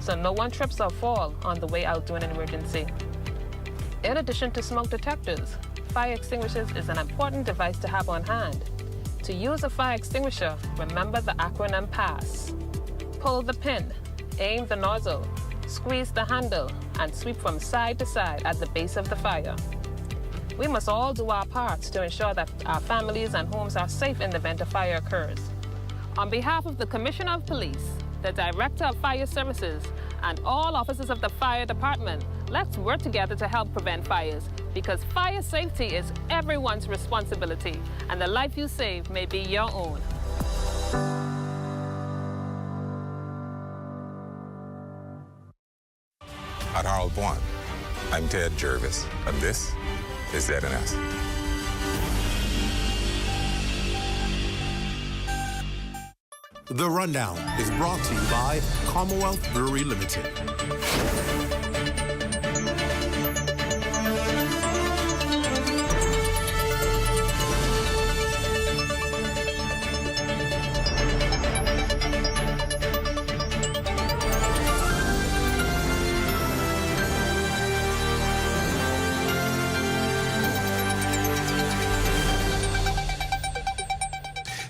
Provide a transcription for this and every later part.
so no one trips or falls on the way out during an emergency. In addition to smoke detectors, fire extinguishers is an important device to have on hand. To use a fire extinguisher, remember the acronym PASS. Pull the pin, aim the nozzle, squeeze the handle, and sweep from side to side at the base of the fire. We must all do our parts to ensure that our families and homes are safe in the event a fire occurs. On behalf of the Commissioner of Police, the Director of Fire Services, and all officers of the Fire Department, let's work together to help prevent fires, because fire safety is everyone's responsibility, and the life you save may be your own. At Harold One, I'm Ted Jervis, and this is ZNS. The Rundown is brought to you by Commonwealth Brewery Limited.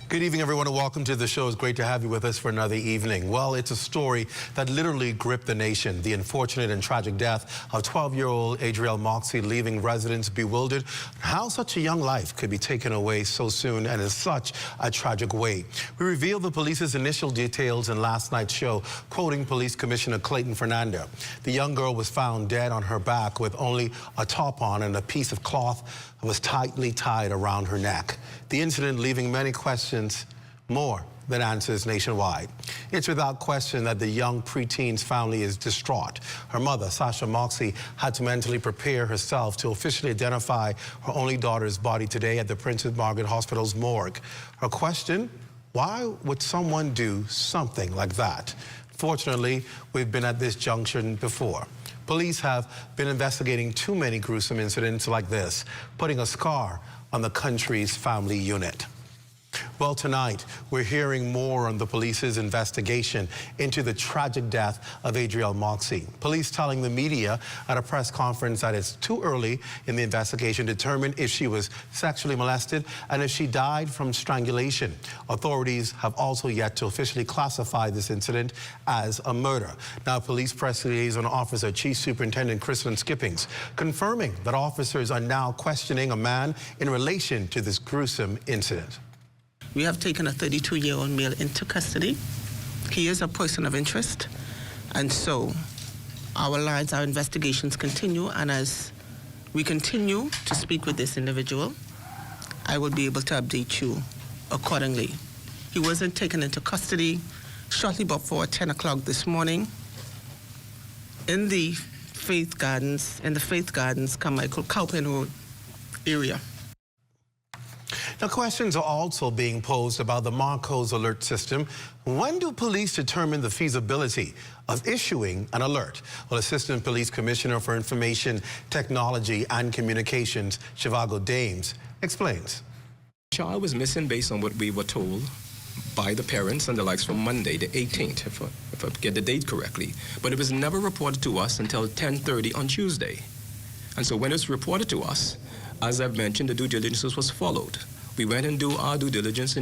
Good evening, everyone, and welcome to the show. It's great to have you with us for another evening. Well, it's a story that literally gripped the nation. The unfortunate and tragic death of 12-year-old Adriel Moxey, leaving residents bewildered. How such a young life could be taken away so soon and in such a tragic way. We revealed the police's initial details in last night's show, quoting Police Commissioner Clint Fernando. The young girl was found dead on her back with only a top on and a piece of cloth was tightly tied around her neck. The incident leaving many questions, more than answers nationwide. It's without question that the young preteen's family is distraught. Her mother, Sasha Moxey, had to mentally prepare herself to officially identify her only daughter's body today at the Princess Margaret Hospital's morgue. Her question, why would someone do something like that? Fortunately, we've been at this junction before. Police have been investigating too many gruesome incidents like this, putting a scar on the country's family unit. Well, tonight, we're hearing more on the police's investigation into the tragic death of Adriel Moxey. Police telling the media at a press conference that it's too early in the investigation to determine if she was sexually molested and if she died from strangulation. Authorities have also yet to officially classify this incident as a murder. Now, Police Press Liaison Officer Chief Superintendent Clint Skippings confirming that officers are now questioning a man in relation to this gruesome incident. We have taken a 32-year-old male into custody. He is a person of interest, and so our investigations continue, and as we continue to speak with this individual, I will be able to update you accordingly. He wasn't taken into custody shortly before 10 o'clock this morning in the Faith Gardens, Carmichael Cowpen Road area. Now, questions are also being posed about the Marcos alert system. When do police determine the feasibility of issuing an alert? Well, Assistant Police Commissioner for Information Technology and Communications, Shivago Dames, explains. The child was missing based on what we were told by the parents and the likes from Monday, the 18th, if I get the date correctly. But it was never reported to us until 10:30 on Tuesday. And so when it was reported to us, as I've mentioned, the due diligence was followed. We went and do our due diligence,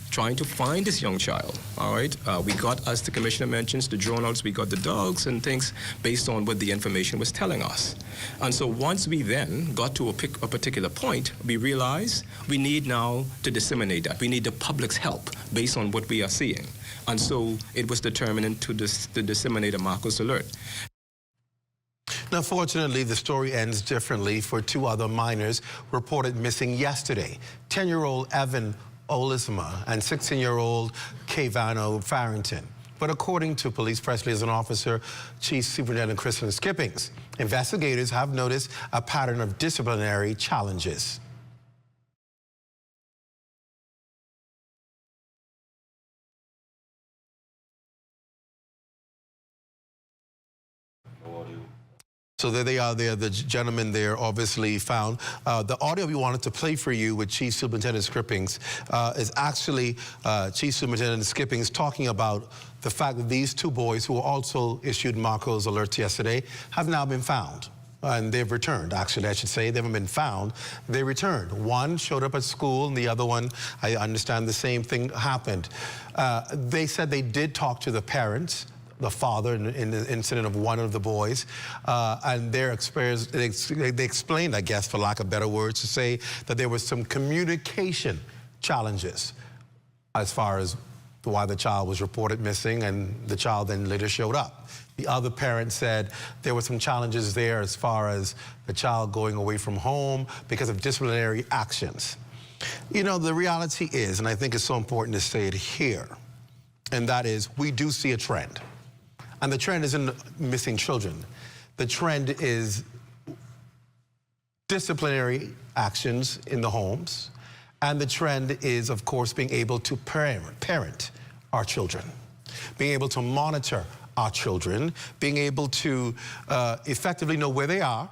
trying to find this young child, all right? We got, as the commissioner mentions, the drone outs, we got the dogs and things based on what the information was telling us. And so once we then got to a particular point, we realized we need now to disseminate that. We need the public's help based on what we are seeing. And so it was determined to disseminate a Marcos alert. Now, fortunately, the story ends differently for two other minors reported missing yesterday. 10-year-old Evan Olisma and 16-year-old Kavano Farrington. But according to Police Press Liaison Officer Chief Superintendent Clint Skippings, investigators have noticed a pattern of disciplinary challenges. So there they are there, the gentleman there obviously found. The audio we wanted to play for you with Chief Superintendent Skippings is actually Chief Superintendent Skippings talking about the fact that these two boys who were also issued Marco's alerts yesterday have now been found. And they've returned, actually, I should say. They haven't been found. They returned. One showed up at school, and the other one, I understand the same thing happened. They said they did talk to the parents, the father in the incident of one of the boys, and their experience, they explained, I guess, for lack of better words, to say that there was some communication challenges as far as why the child was reported missing, and the child then later showed up. The other parent said there were some challenges there as far as the child going away from home because of disciplinary actions. You know, the reality is, and I think it's so important to say it here, and that is we do see a trend. And the trend isn't missing children. The trend is disciplinary actions in the homes. And the trend is, of course, being able to parent our children, being able to monitor our children, being able to effectively know where they are,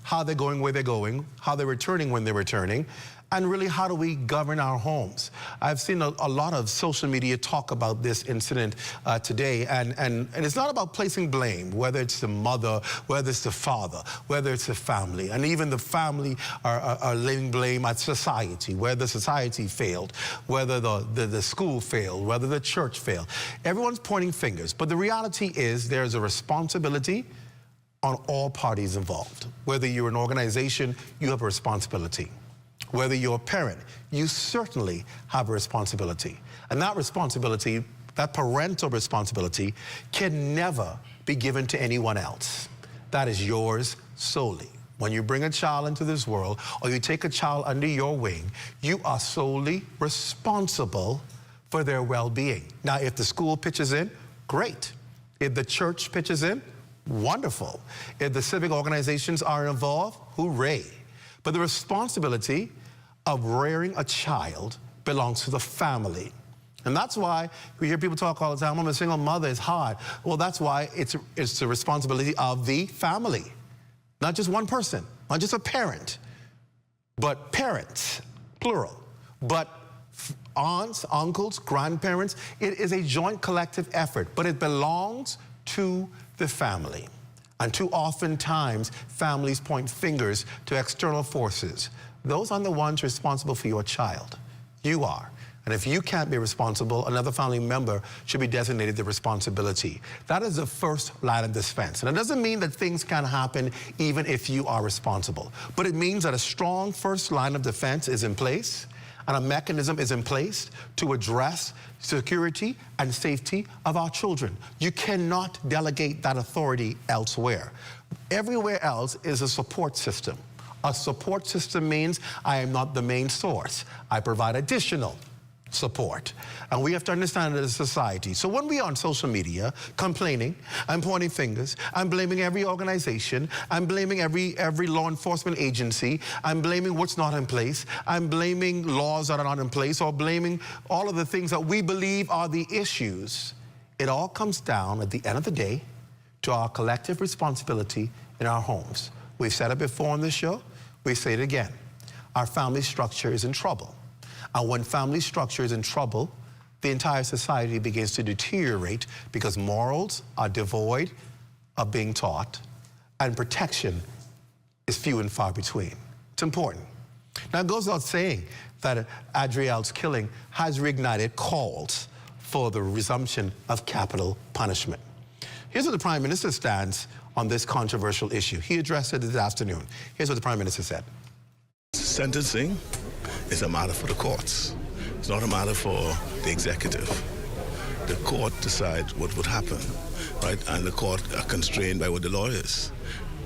how they're going where they're going, how they're returning when they're returning, and really how do we govern our homes. I've seen a lot of social media talk about this incident today, and it's not about placing blame, whether it's the mother, whether it's the father, whether it's the family, and even the family are laying blame at society, whether society failed, whether the school failed, whether the church failed. Everyone's pointing fingers, but the reality is there's a responsibility on all parties involved. Whether you're an organization, you have a responsibility. Whether you're a parent, you certainly have a responsibility. And that responsibility, that parental responsibility, can never be given to anyone else. That is yours solely. When you bring a child into this world, or you take a child under your wing, you are solely responsible for their well-being. Now, if the school pitches in, great. If the church pitches in, wonderful. If the civic organizations are involved, hooray. But the responsibility of rearing a child belongs to the family. And that's why we hear people talk all the time, I'm a single mother, it's hard. Well, that's why it's the responsibility of the family. Not just one person, not just a parent, but parents, plural. But aunts, uncles, grandparents, it is a joint collective effort, but it belongs to the family. And too often times, families point fingers to external forces. Those aren't the ones responsible for your child. You are. And if you can't be responsible, another family member should be designated the responsibility. That is the first line of defense. And it doesn't mean that things can't happen even if you are responsible. But it means that a strong first line of defense is in place, and a mechanism is in place to address security and safety of our children. You cannot delegate that authority elsewhere. Everywhere else is a support system. A support system means I am not the main source. I provide additional support. And we have to understand it as a society. So when we are on social media complaining and pointing fingers, I'm blaming every organization, I'm blaming every law enforcement agency, I'm blaming what's not in place, I'm blaming laws that are not in place, or blaming all of the things that we believe are the issues, it all comes down at the end of the day to our collective responsibility in our homes. We've said it before on this show, we say it again. Our family structure is in trouble. And when family structure is in trouble, the entire society begins to deteriorate because morals are devoid of being taught and protection is few and far between. It's important. Now, it goes without saying that Adriel's killing has reignited calls for the resumption of capital punishment. Here's what the Prime Minister stands on this controversial issue. He addressed it this afternoon. Here's what the Prime Minister said. Sentencing is a matter for the courts. It's not a matter for the executive. The court decides what would happen, right? And the court are constrained by what the law is.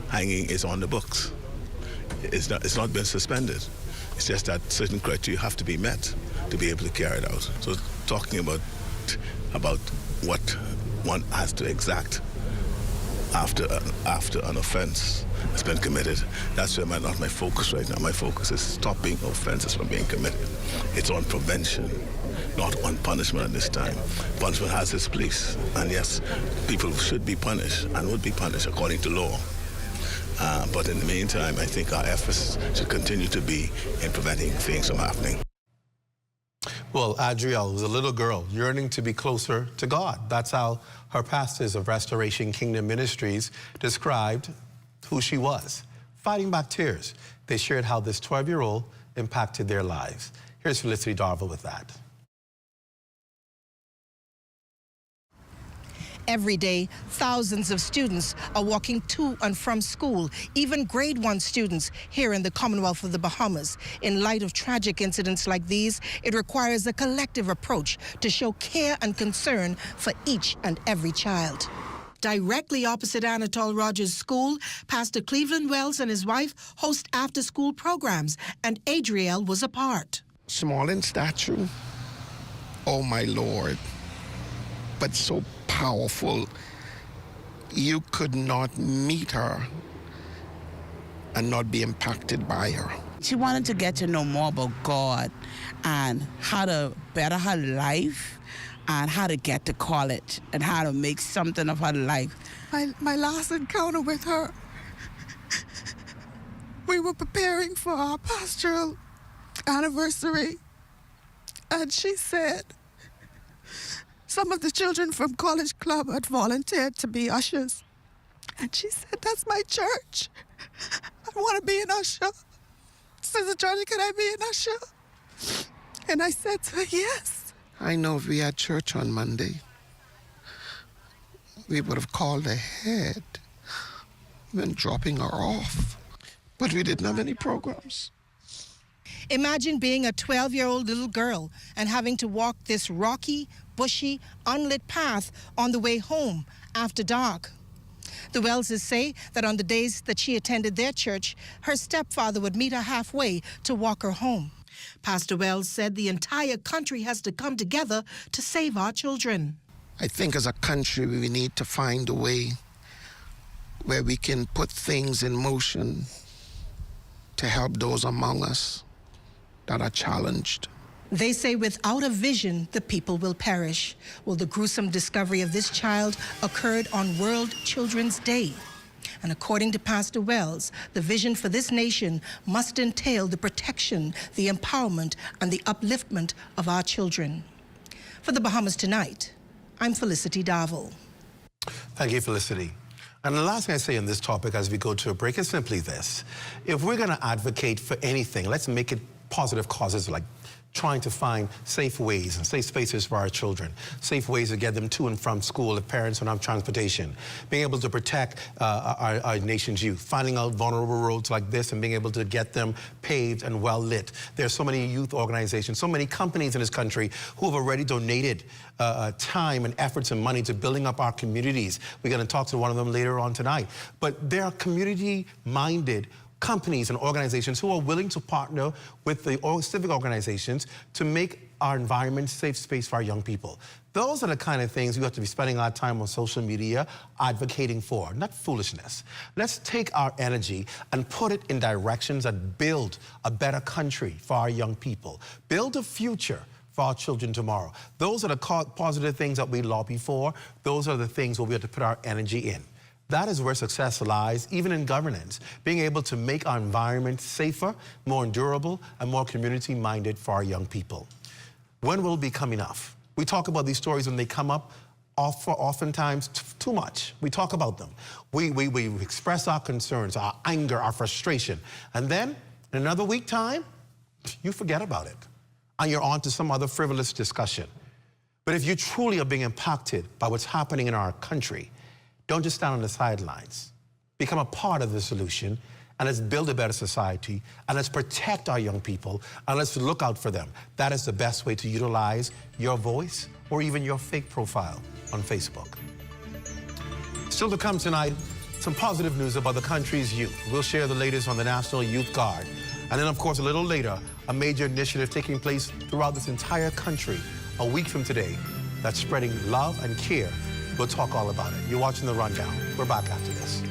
Hanging is on the books. It's not been suspended. It's just that certain criteria have to be met to be able to carry it out. So talking about what one has to exact after an offense has been committed, that's where not my focus right now. My focus is stopping offenses from being committed. It's on prevention, not on punishment at this time. Punishment has its place, and yes, people should be punished and would be punished according to law. But in the meantime, I think our efforts should continue to be in preventing things from happening. Well, Adriel was a little girl yearning to be closer to God. That's how her pastors of Restoration Kingdom Ministries described who she was. Fighting back tears, they shared how this 12-year-old impacted their lives. Here's Felicity Darville with that. Every day, thousands of students are walking to and from school, even grade 1 students here in the Commonwealth of the Bahamas. In light of tragic incidents like these, it requires a collective approach to show care and concern for each and every child. Directly opposite Anatole Rogers School, Pastor Cleveland Wells and his wife host after-school programs, and Adriel was a part. Small in stature, oh my Lord, but so powerful. You could not meet her and not be impacted by her. She wanted to get to know more about God and how to better her life and how to get to college and how to make something of her life. My last encounter with her, we were preparing for our pastoral anniversary, and she said some of the children from College Club had volunteered to be ushers. And she said, that's my church. I want to be an usher. Sister Georgia, can I be an usher? And I said to her, yes. I know if we had church on Monday, we would have called ahead, been dropping her off. But we didn't have any programs. Imagine being a 12-year-old little girl and having to walk this rocky, bushy, unlit path on the way home after dark. The Wellses say that on the days that she attended their church, her stepfather would meet her halfway to walk her home. Pastor Wells said the entire country has to come together to save our children. I think as a country, we need to find a way where we can put things in motion to help those among us that are challenged. They say without a vision, the people will perish. Well, the gruesome discovery of this child occurred on World Children's Day. And according to Pastor Wells, the vision for this nation must entail the protection, the empowerment, and the upliftment of our children. For the Bahamas Tonight, I'm Felicity Darville. Thank you, Felicity. And the last thing I say on this topic as we go to a break is simply this. If we're going to advocate for anything, let's make it positive causes like trying to find safe ways and safe spaces for our children, safe ways to get them to and from school if parents don't have transportation, being able to protect our nation's youth, finding out vulnerable roads like this and being able to get them paved and well lit. There's so many youth organizations, so many companies in this country who have already donated time and efforts and money to building up our communities. We're going to talk to one of them later on tonight. But there are community-minded companies and organizations who are willing to partner with the civic organizations to make our environment a safe space for our young people. Those are the kind of things we have to be spending our time on social media advocating for, not foolishness. Let's take our energy and put it in directions that build a better country for our young people, build a future for our children tomorrow. Those are the positive things that we lobby for. Those are the things where we have to put our energy in. That is where success lies, even in governance, being able to make our environment safer, more endurable, and more community-minded for our young people. When will it become enough? We talk about these stories when they come up, oftentimes too much. We talk about them. We express our concerns, our anger, our frustration, and then in another week time, you forget about it, and you're on to some other frivolous discussion. But if you truly are being impacted by what's happening in our country, don't just stand on the sidelines. Become a part of the solution, and let's build a better society, and let's protect our young people, and let's look out for them. That is the best way to utilize your voice or even your fake profile on Facebook. Still to come tonight, some positive news about the country's youth. We'll share the latest on the National Youth Guard. And then, of course, a little later, a major initiative taking place throughout this entire country a week from today that's spreading love and care. We'll talk all about it. You're watching The Rundown. We're back after this.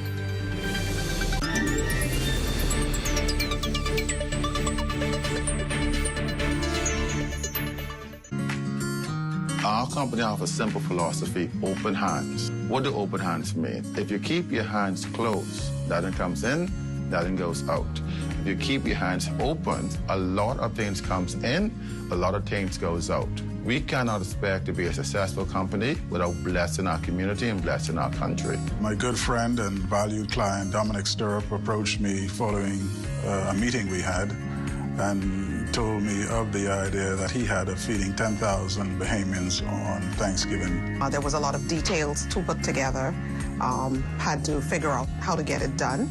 Our company has a simple philosophy, open hands. What do open hands mean? If you keep your hands closed, nothing comes in, nothing goes out. If you keep your hands open, a lot of things comes in, a lot of things goes out. We cannot expect to be a successful company without blessing our community and blessing our country. My good friend and valued client, Dominic Stirrup, approached me following a meeting we had and told me of the idea that he had of feeding 10,000 Bahamians on Thanksgiving. There was a lot of details to put together, had to figure out how to get it done.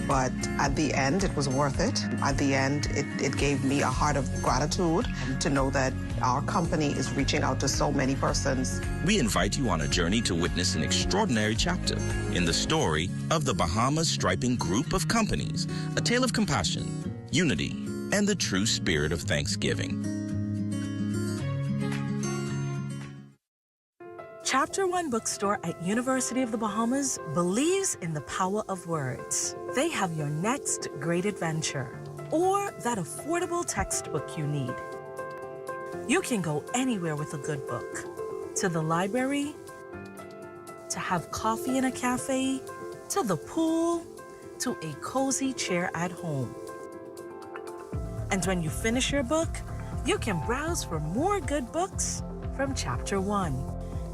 But at the end, it was worth it. At the end, it gave me a heart of gratitude to know that our company is reaching out to so many persons. We invite you on a journey to witness an extraordinary chapter in the story of the Bahamas Striping Group of Companies, a tale of compassion, unity, and the true spirit of Thanksgiving. Chapter One Bookstore at University of the Bahamas believes in the power of words. They have your next great adventure or that affordable textbook you need. You can go anywhere with a good book. To the library, to have coffee in a cafe, to the pool, to a cozy chair at home. And when you finish your book, you can browse for more good books from Chapter One.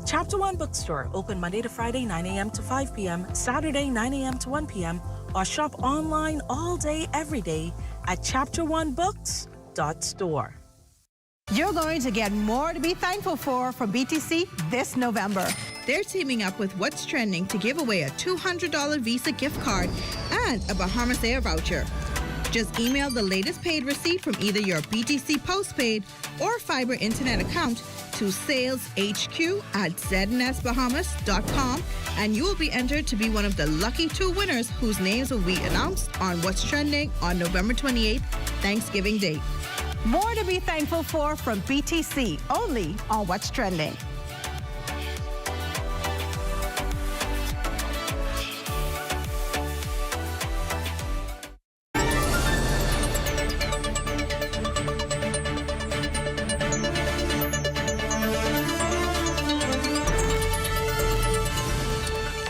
Chapter One Bookstore, open Monday to Friday, 9 a.m. to 5 p.m., Saturday, 9 a.m. to 1 p.m., or shop online all day, every day at chapteronebooks.store. You're going to get more to be thankful for from BTC this November. They're teaming up with What's Trending to give away a $200 Visa gift card and a Bahamas Air voucher. Just email the latest paid receipt from either your BTC postpaid or fiber internet account to saleshq@znsbahamas.com, and you will be entered to be one of the lucky 2 winners whose names will be announced on What's Trending on November 28th, Thanksgiving Day. More to be thankful for from BTC, only on What's Trending.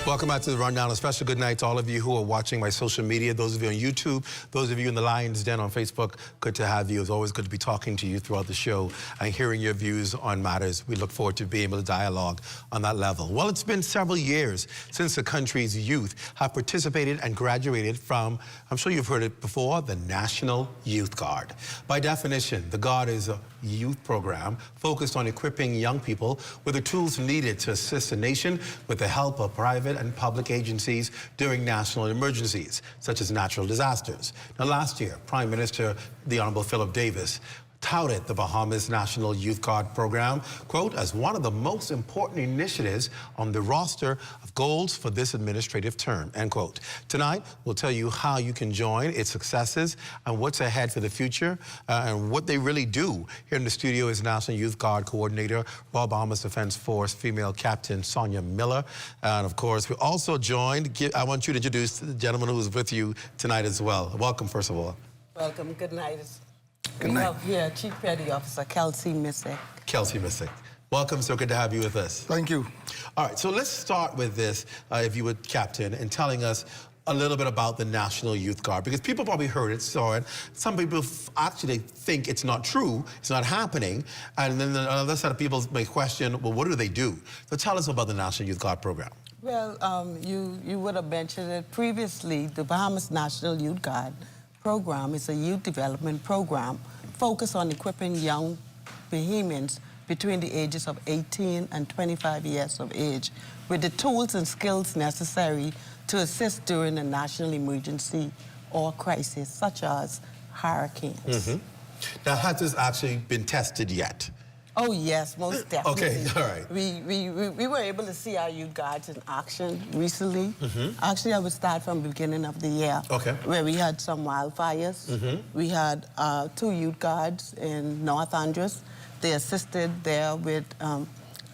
Welcome back to the Rundown. A special good night to all of you who are watching my social media, those of you on YouTube, those of you in the Lion's Den on Facebook. Good to have you. It's always good to be talking to you throughout the show and hearing your views on matters. We look forward to being able to dialogue on that level. Well, it's been several years since the country's youth have participated and graduated from, I'm sure you've heard it before, the National Youth Guard. By definition, the Guard is a youth program focused on equipping young people with the tools needed to assist the nation with the help of private and public agencies during national emergencies, such as natural disasters. Now, last year, Prime Minister, the Honorable Philip Davis, touted the Bahamas National Youth Guard program, quote, as one of the most important initiatives on the roster of goals for this administrative term, end quote. Tonight, we'll tell you how you can join its successes and what's ahead for the future and what they really do. Here in the studio is National Youth Guard Coordinator, Royal Bahamas Defense Force female Captain Sonia Miller. And of course, we're also joined, I want you to introduce the gentleman who's with you tonight as well. Welcome, first of all. Welcome, good night. Good night. We have here Chief Petty Officer Kelsey Missick. Kelsey Missick. Welcome, so good to have you with us. Thank you. All right, so let's start with this, if you would, Captain, and telling us a little bit about the National Youth Guard, because people probably heard it, saw it. Some people actually think it's not true, it's not happening, and then another set of people may question, well, what do they do? So tell us about the National Youth Guard program. Well, you would have mentioned it previously. The Bahamas National Youth Guard program is a youth development program focused on equipping young Bahamians between the ages of 18 and 25 years of age with the tools and skills necessary to assist during a national emergency or crisis, such as hurricanes. Mm-hmm. Now, has this actually been tested yet? Oh, yes, most definitely. Okay, all right. We were able to see our youth guards in action recently. Mm-hmm. Actually, I would start from the beginning of the year, where we had some wildfires. Mm-hmm. We had 2 youth guards in North Andros. They assisted there with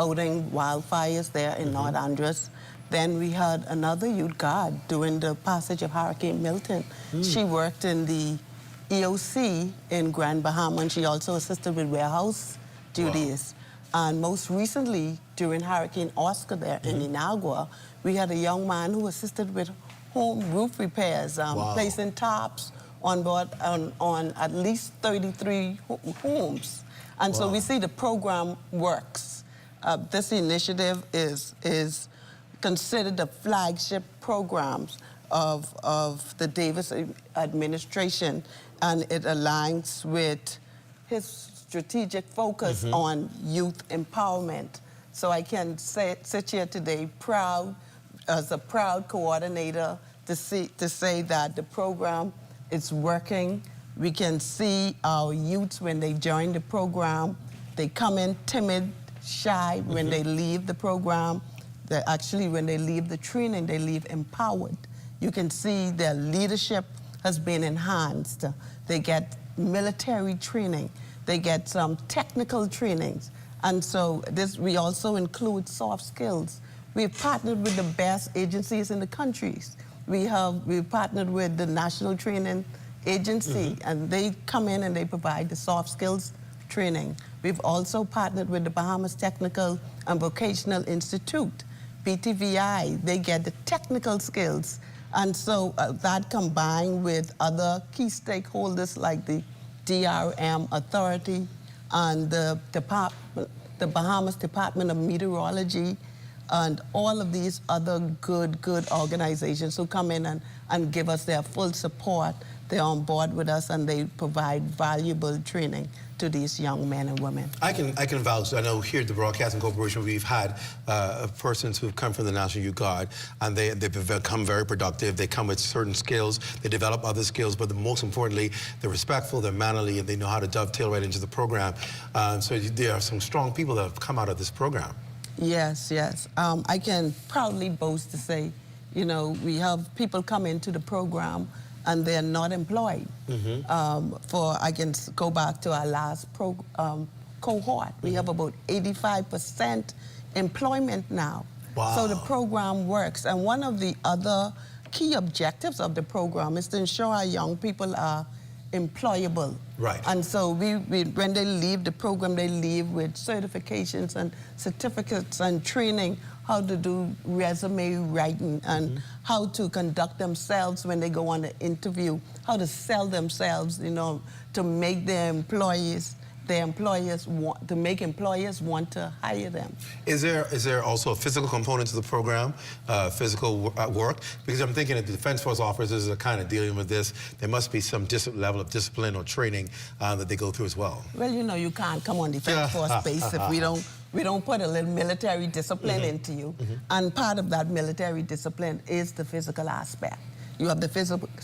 outing wildfires there in North Andros. Then we had another youth guard during the passage of Hurricane Milton. She worked in the EOC in Grand Bahama, and she also assisted with warehouse duties. And most recently, during Hurricane Oscar there in Inagua, we had a young man who assisted with home roof repairs, placing tops on board on at least 33 homes. And so we see the program works. This initiative is considered the flagship programs of the Davis administration, and it aligns with his strategic focus on youth empowerment. So I can sit here today proud, as a proud coordinator, to say that the program is working. We can see our youths when they join the program, they come in timid, shy. When they leave the program, actually when they leave the training, they leave empowered. You can see their leadership has been enhanced. They get military training. They get some technical trainings. And so we also include soft skills. We've partnered with the best agencies in the countries. We've partnered with the National Training Agency, and they come in and they provide the soft skills training. We've also partnered with the Bahamas Technical and Vocational Institute, BTVI. They get the technical skills. And so that combined with other key stakeholders like the DRM Authority and the Bahamas Department of Meteorology, and all of these other good organizations who come in and give us their full support. They're on board with us, and they provide valuable training to these young men and women. I can vouch. I know here at the Broadcasting Corporation we've had persons who've come from the National Youth Guard, and they've become very productive. They come with certain skills, they develop other skills, but most importantly, they're respectful, they're mannerly, and they know how to dovetail right into the program. So there are some strong people that have come out of this program. Yes. I can proudly boast to say, you know, we have people come into the program and they're not employed. I can go back to our last cohort. We have about 85% employment now. Wow. So the program works. And one of the other key objectives of the program is to ensure our young people are employable. Right. And so when they leave the program, they leave with certifications and certificates and training how to do resume writing and how to conduct themselves when they go on the interview, how to sell themselves, you know, to make their employers make employers want to hire them. Is there also a physical component to the program, physical work? Because I'm thinking if the Defense Force officers are kind of dealing with this, there must be some level of discipline or training that they go through as well. Well, you know, you can't come on Defense Force base if we don't put a little military discipline into you. And part of that military discipline is the physical aspect. You have the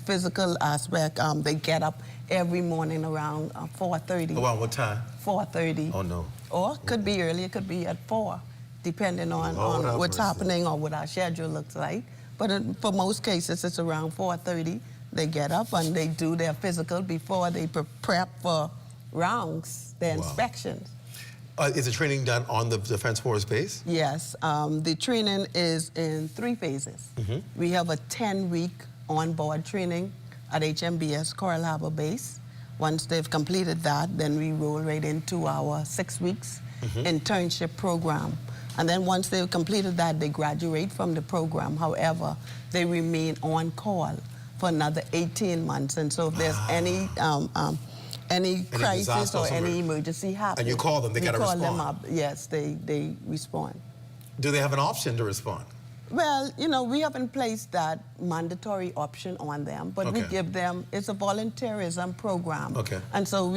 physical aspect. They get up every morning around 4:30. Around what time? 4:30. Oh, no. Or it could be early, it could be at 4, depending on what's happening or what our schedule looks like. But for most cases, it's around 4:30. They get up and they do their physical before they prep for rounds, their inspections. Is the training done on the Defense Force base? Yes. The training is in 3 phases. We have a 10-week on-board training at HMBS Coral Harbor Base. Once they've completed that, then we roll right into our 6 weeks internship program. And then once they've completed that, they graduate from the program. However, they remain on call for another 18 months. And so if there's any crisis or any emergency happens, and you call them, they got to respond. We call them up. Yes, they respond. Do they have an option to respond? Well, you know, we haven't placed that mandatory option on them, but we give them, it's a volunteerism program. And so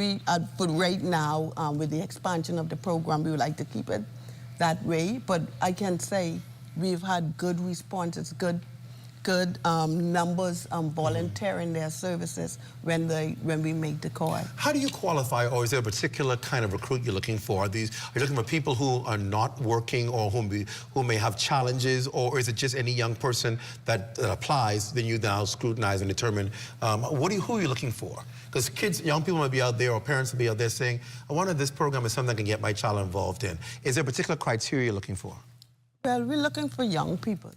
but right now, with the expansion of the program, we would like to keep it that way. But I can say we've had good responses, good numbers volunteering their services when we make the call. How do you qualify, or is there a particular kind of recruit you're looking for? Are you looking for people who are not working or who may have challenges, or is it just any young person that applies, then you now scrutinize and determine who are you looking for? Because young people might be out there, or parents will be out there saying, I wonder if this program is something I can get my child involved in. Is there a particular criteria you're looking for? Well, we're looking for young people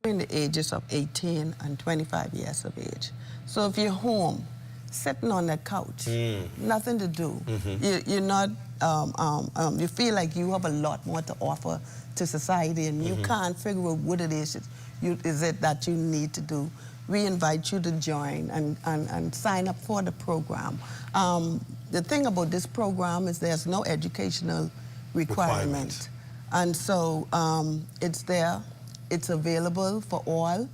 between the ages of 18 and 25 years of age. So if you're home, sitting on the couch, nothing to do, you're not you feel like you have a lot more to offer to society and you can't figure out what it is that you need to do, we invite you to join and sign up for the program. The thing about this program is there's no educational requirement. And so it's there, it's available for all.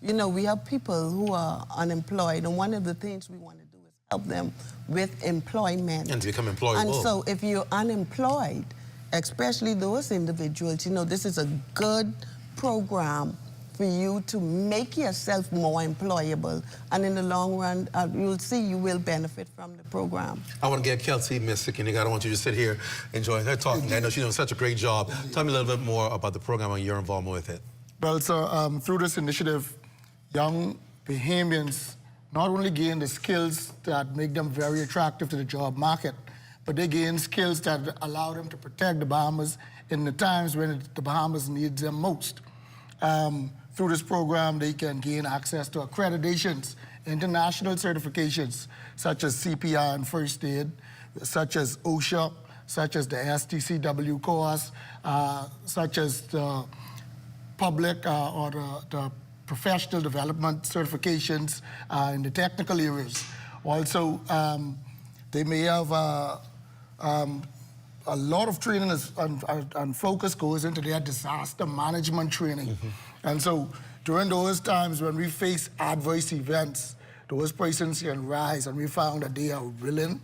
You know, we have people who are unemployed, and one of the things we want to do is help them with employment. And to become employable. And so if you're unemployed, especially those individuals, you know, this is a good program for you to make yourself more employable. And in the long run, you'll see you will benefit from the program. I want to get Kelsey Missick. I don't want you to sit here enjoying her talking. I know she's doing such a great job. Tell me a little bit more about the program and your involvement with it. Well, so through this initiative, young Bahamians not only gain the skills that make them very attractive to the job market, but they gain skills that allow them to protect the Bahamas in the times when the Bahamas needs them most. Through this program, they can gain access to accreditations, international certifications, such as CPR and first aid, such as OSHA, such as the STCW course, such as the public or the professional development certifications in the technical areas. Also, they may have a lot of training and focus goes into their disaster management training. And so during those times when we face adverse events, those persons can rise, and we found that they are willing,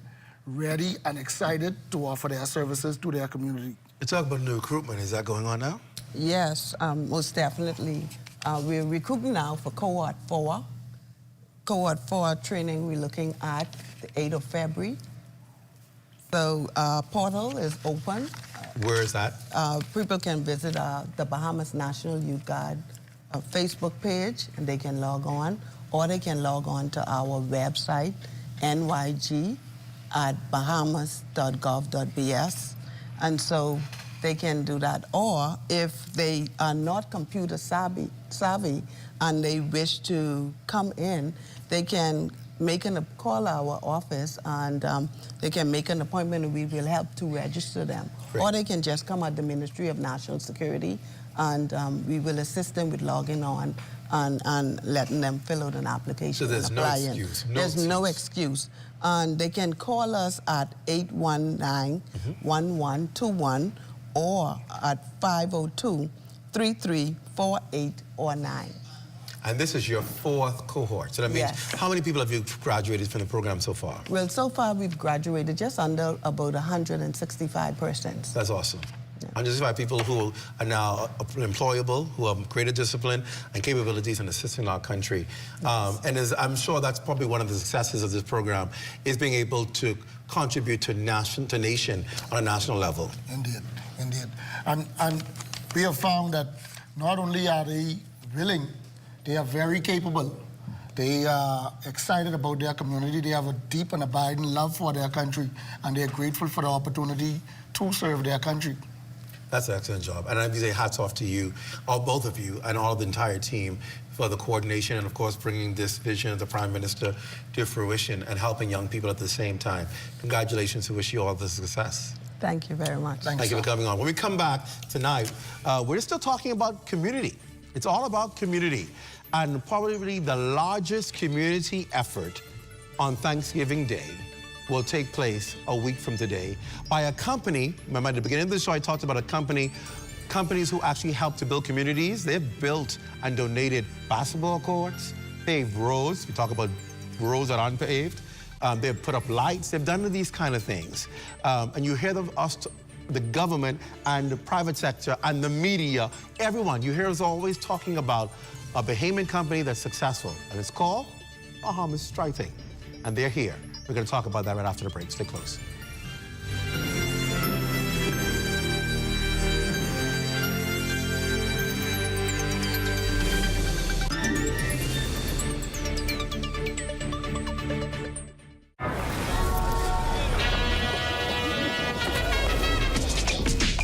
ready, and excited to offer their services to their community. You talk about new recruitment. Is that going on now? Yes, most definitely. We're recruiting now for Cohort 4. Cohort 4 training we're looking at the 8th of February. So portal is open. Where is that? People can visit the Bahamas National Youth Guard Facebook page, and they can log on, or they can log on to our website, nyg@bahamas.gov.bs, and so they can do that. Or if they are not computer savvy and they wish to come in, they can call our office, and they can make an appointment, and we will help to register them. Great. Or they can just come at the Ministry of National Security, and we will assist them with logging on and letting them fill out an application. So there's no excuse. There's no excuse. And they can call us at 819-1121 or at 502-334809. And this is your 4th cohort. So that means, how many people have you graduated from the program so far? Well, so far we've graduated just under about 165 persons. That's awesome. 165 people who are now employable, who have greater discipline and capabilities in assisting our country. And I'm sure that's probably one of the successes of this program, is being able to contribute to nation on a national level. Indeed, indeed. And we have found that not only are they willing, they are very capable. They are excited about their community. They have a deep and abiding love for their country, and they're grateful for the opportunity to serve their country. That's an excellent job. And I'd say hats off to you, both of you, and all the entire team for the coordination and, of course, bringing this vision of the Prime Minister to fruition and helping young people at the same time. Congratulations. We wish you all the success. Thank you very much. Thank you for coming on. When we come back tonight, we're still talking about community. It's all about community. And probably the largest community effort on Thanksgiving Day will take place a week from today by a company. Remember at the beginning of the show, I talked about companies who actually help to build communities. They've built and donated basketball courts, paved roads. We talk about roads that aren't paved. They've put up lights. They've done these kind of things. And you hear the government and the private sector and the media, everyone, you hear us always talking about a Bahamian company that's successful, and it's called Bahamas Striping. And they're here. We're going to talk about that right after the break. Stay close.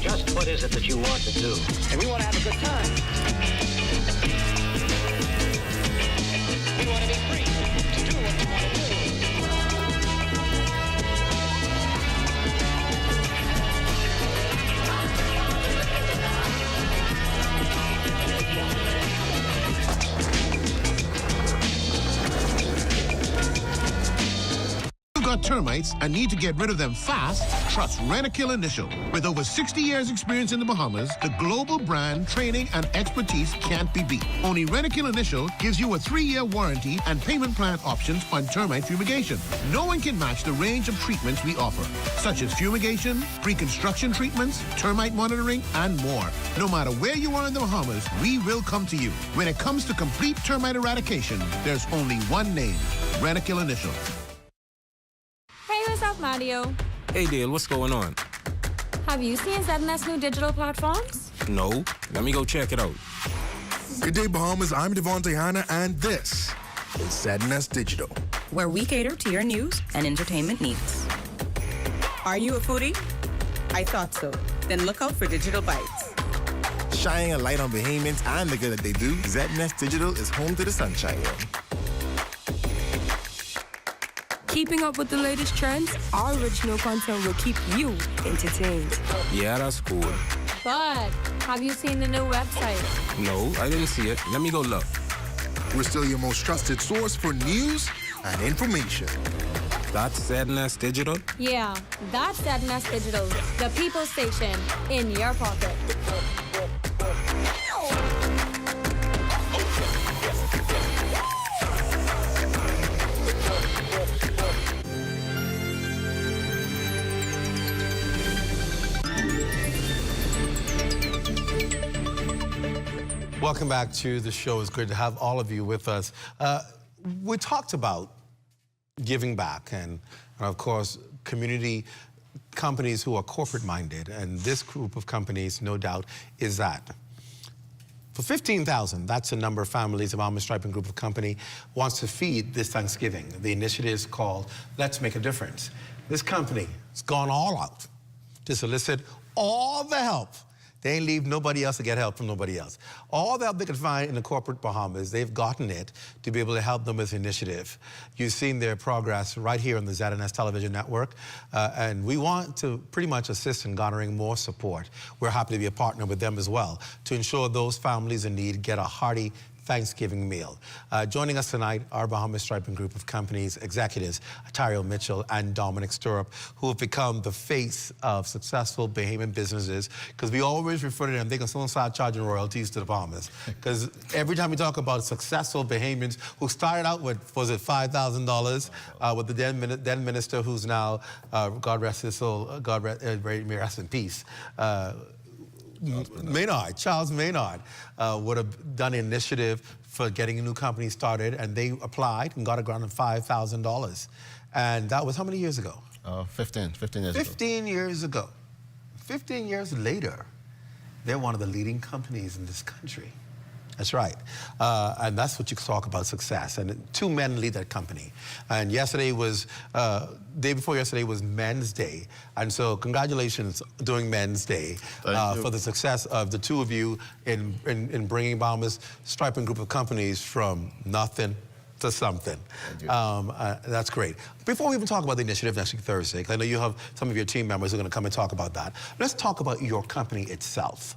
Just what is it that you want to do? And we want to have a good time. We want to be free to do what we want to do. got termites and need to get rid of them fast, trust Rentokil Initial. With over 60 years experience in the Bahamas, the global brand, training, and expertise can't be beat. Only Rentokil Initial gives you a 3-year warranty and payment plan options on termite fumigation. No one can match the range of treatments we offer, such as fumigation, pre-construction treatments, termite monitoring, and more. No matter where you are in the Bahamas, we will come to you. When it comes to complete termite eradication, there's only one name, Rentokil Initial. Hey, what's up, Mario? Hey, Dale, what's going on? Have you seen ZNS new digital platforms? No. Let me go check it out. Good day, Bahamas. I'm Devontae Hanna, and this is ZNS Digital, where we cater to your news and entertainment needs. Are you a foodie? I thought so. Then look out for Digital Bites. Shining a light on Bahamians and the good that they do, ZNS Digital is home to the sunshine room. Keeping up with the latest trends, our original content will keep you entertained. Yeah, that's cool. But have you seen the new website? No, I didn't see it. Let me go look. We're still your most trusted source for news and information. That's ZNS Digital? Yeah, that's ZNS Digital, the people station in your pocket. Welcome back to the show. It's great to have all of you with us. We talked about giving back and of course, community companies who are corporate-minded, and this group of companies, no doubt, is that. For $15,000, that's the number of families the Bahama Striping Group of Company wants to feed this Thanksgiving. The initiative is called Let's Make a Difference. This company has gone all out to solicit all the help. They ain't leave nobody else to get help from nobody else. All the help they could find in the corporate Bahamas, they've gotten it to be able to help them with the initiative. You've seen their progress right here on the ZNS television network, and we want to pretty much assist in garnering more support. We're happy to be a partner with them as well to ensure those families in need get a hearty Thanksgiving meal. Joining us tonight, our Bahama Striping Group of Companies executives, Adriel Mitchell and Dominic Stirrup, who have become the face of successful Bahamian businesses, because we always refer to them, they can still start charging royalties to the Bahamas. Because every time we talk about successful Bahamians who started out with, was it $5,000, with the then minister who's now, God rest his soul, may rest in peace, Charles Maynard would have done an initiative for getting a new company started, and they applied and got a grant of $5,000. And that was how many years ago? 15 years ago. 15 years ago. 15 years later, they're one of the leading companies in this country. That's right. And that's what you talk about success. And two men lead that company. And yesterday was, day before yesterday was Men's Day. And so congratulations doing Men's Day for the success of the two of you in bringing Bahama's Striping Group of Companies from nothing to something. That's great. Before we even talk about the initiative next week Thursday, because I know you have some of your team members who are going to come and talk about that, let's talk about your company itself.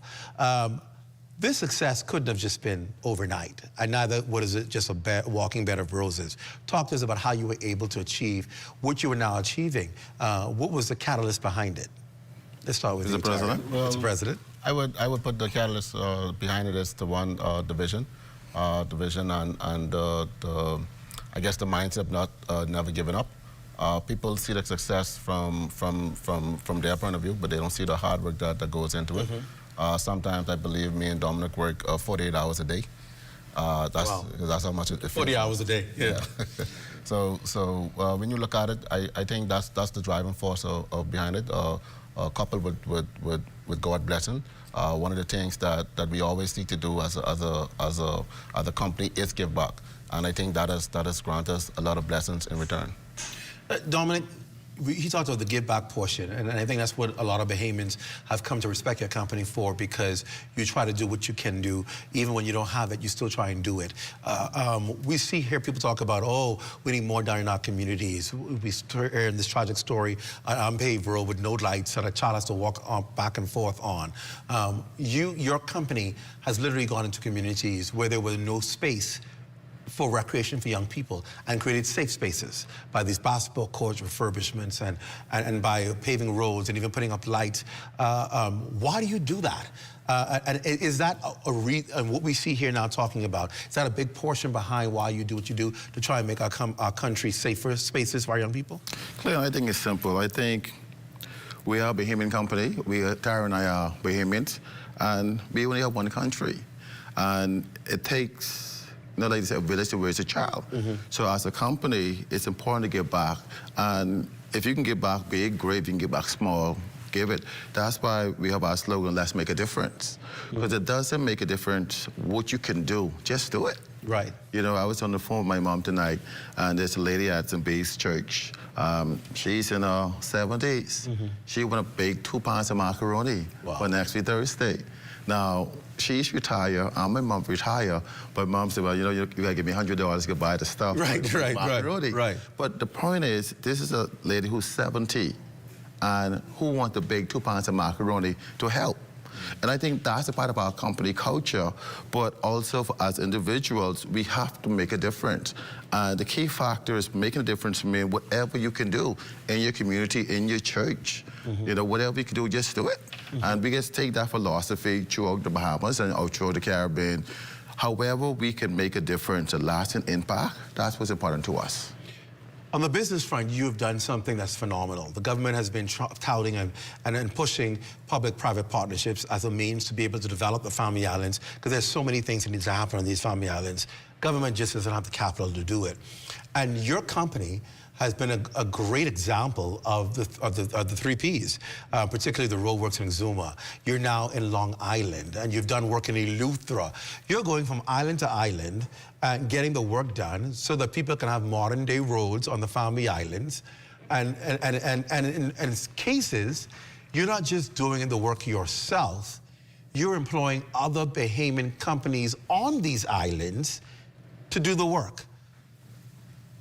This success couldn't have just been overnight, and neither was it just a walking bed of roses. Talk to us about how you were able to achieve what you are now achieving. What was the catalyst behind it? Let's start with you, President. Well, Mr. President. I would put the catalyst behind it as the one division and I guess the mindset of not never giving up. People see the success from their point of view, but they don't see the hard work that goes into it. Sometimes I believe me and Dominic work 48 hours a day. That's how much it feels. 40 hours a day, yeah. So when you look at it, I think that's the driving force behind it, coupled with God blessing. One of the things that we always seek to do as a company is give back, and I think that has granted us a lot of blessings in return. Dominic, he talked about the give back portion, and I think that's what a lot of Bahamians have come to respect your company for, because you try to do what you can do. Even when you don't have it, you still try and do it. We hear people talk about, oh, we need more down in our communities. We hear this tragic story on unpaved road with no lights that a child has to walk back and forth on. Your company has literally gone into communities where there was no space for recreation for young people and created safe spaces by these basketball courts refurbishments and by paving roads and even putting up lights. Why do you do that? And is that what we see here now talking about, is that a big portion behind why you do what you do to try and make our country safer spaces for our young people? Clint, I think it's simple. I think we are a Bahamian company. Tara and I are Bahamians, and we only have one country. And it takes, like they say, a village to raise a child. So as a company, it's important to give back. And if you can give back big, great. If you can give back small, give it. That's why we have our slogan, let's make a difference. Because it doesn't make a difference what you can do, just do it. Right. You know, I was on the phone with my mom tonight, and there's a lady at St. Base Church. She's in her 70s. She want to bake 2 pounds of macaroni for next week Thursday. Now, she's retired, and my mom retired, but mom said, well, you gotta give me $100 to buy the stuff. Right. But the point is, this is a lady who's 70 and who wants to bake 2 pounds of macaroni to help. And I think that's a part of our company culture, but also as individuals, we have to make a difference. And the key factor is making a difference means whatever you can do in your community, in your church. You know, whatever you can do, just do it. And we just take that philosophy throughout the Bahamas and throughout the Caribbean. However we can make a difference, a lasting impact, that's what's important to us. On the business front, you've done something that's phenomenal. The government has been touting and pushing public-private partnerships as a means to be able to develop the Family Islands, because there's so many things that need to happen on these Family Islands. Government just doesn't have the capital to do it. And your company has been a great example of the 3 Ps, particularly the roadworks in Exuma. You're now in Long Island, and you've done work in Eleuthera. You're going from island to island and getting the work done so that people can have modern-day roads on the Family Islands. And in cases, you're not just doing the work yourself, you're employing other Bahamian companies on these islands to do the work.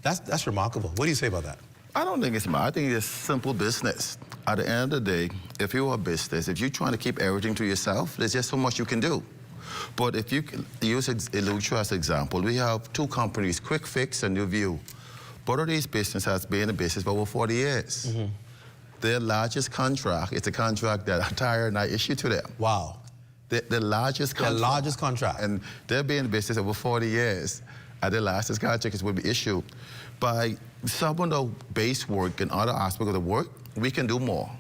That's remarkable. What do you say about that? I don't think it's I think it's simple business. At the end of the day, if you're a business, if you're trying to keep everything to yourself, there's just so much you can do. But if you use Eleuthera as an example, we have 2 companies, Quick Fix and New View. Both of these businesses has been in business for over 40 years. Their largest contract is a contract that Tyre and I issued to them. Wow. The largest contract. The largest contract. And they've been in business over 40 years. And the largest contract will be issued. By some of the base work and other aspects of the work, we can do more.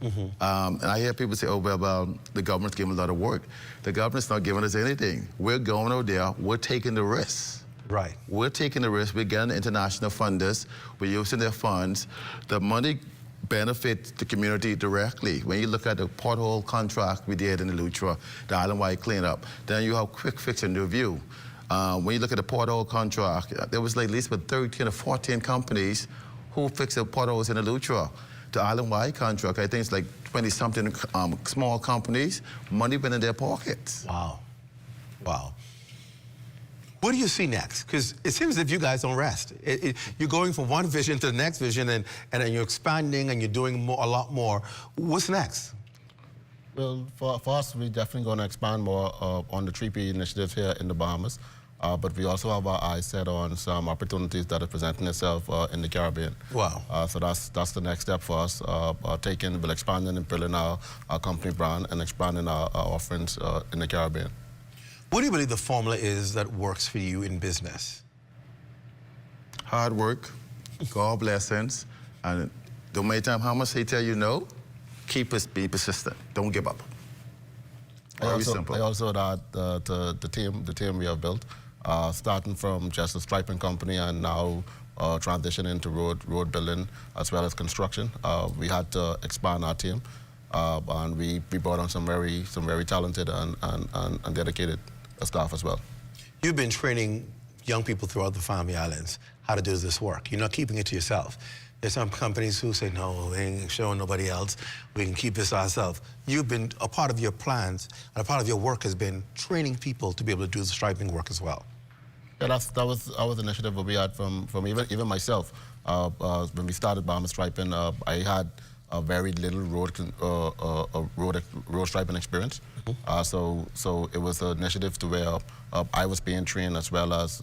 And I hear people say, oh, well, the government's giving a lot of work. The government's not giving us anything. We're going out there, we're taking the risks. Right. We're taking the risk, we're getting international funders, we're using their funds. The money benefits the community directly. When you look at the pothole contract we did in Eleuthera, the island-wide cleanup, then you have Quick Fix and New View. When you look at the pothole contract, there was like at least 13 or 14 companies who fixed the potholes in Eleuthera. The island-wide contract, I think it's like 20-something small companies, money went in their pockets. Wow. Wow. What do you see next? Because it seems as if you guys don't rest. You're going from one vision to the next vision, and then you're expanding and you're doing a lot more. What's next? Well, for us, we're definitely going to expand more on the 3P initiative here in the Bahamas. But we also have our eyes set on some opportunities that are presenting itself in the Caribbean. Wow. So that's the next step for us, expanding and building our company brand and expanding our offerings in the Caribbean. What do you believe the formula is that works for you in business? Hard work, God blessings, and no matter how much they tell you no, be persistent. Don't give up. Very simple. I also add the team we have built, starting from just a striping company and now transitioning into road building as well as construction. We had to expand our team, and we brought on some very talented and dedicated staff as well. You've been training young people throughout the Family Islands how to do this work. You're not keeping it to yourself. There's some companies who say, no, we ain't showing nobody else. We can keep this ourselves. You've been, a part of your plans and a part of your work has been training people to be able to do the striping work as well. Yeah, that was our initiative that we had from even myself. When we started Bahama Striping, I had a very little road striping experience. So it was an initiative to where I was being trained as well as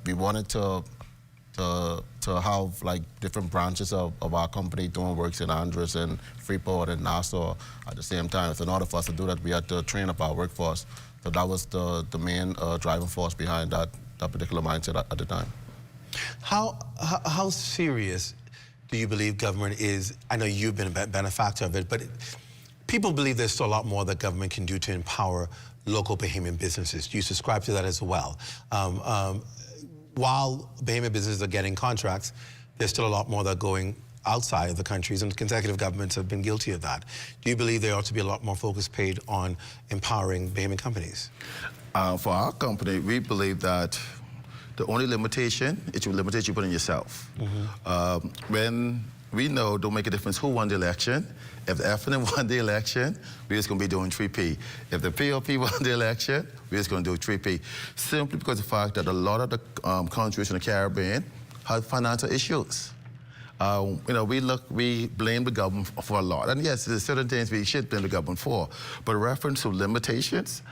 We wanted to have like different branches of our company doing works in Andros and Freeport and Nassau at the same time. So in order for us to do that, we had to train up our workforce. So that was the main driving force behind that particular mindset at the time. How serious do you believe government is? I know you've been a benefactor of it, but people believe there's still a lot more that government can do to empower local Bahamian businesses. Do you subscribe to that as well? While Bahamian businesses are getting contracts, there's still a lot more that are going outside of the countries, and consecutive governments have been guilty of that. Do you believe there ought to be a lot more focus paid on empowering Bahamian companies? For our company, we believe that the only limitation is the limitation you put on yourself. When we know, don't make a difference who won the election. If the FNM won the election, we're just going to be doing 3P. If the POP won the election, we're just going to do 3P. Simply because of the fact that a lot of the countries in the Caribbean have financial issues. You know, we blame the government for a lot. And yes, there's certain things we should blame the government for. But in reference to limitations,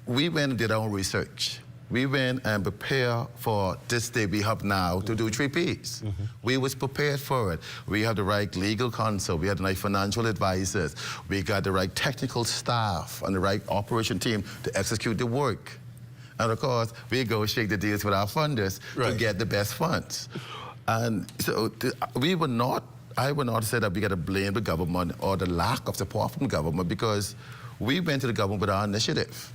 we went and did our own research. We went and prepared for this day we have now to do 3Ps. We was prepared for it. We had the right legal counsel, we had the right financial advisors, we got the right technical staff and the right operation team to execute the work. And of course, we negotiate the deals with our funders to get the best funds. And so I would not say that we got to blame the government or the lack of support from the government, because we went to the government with our initiative.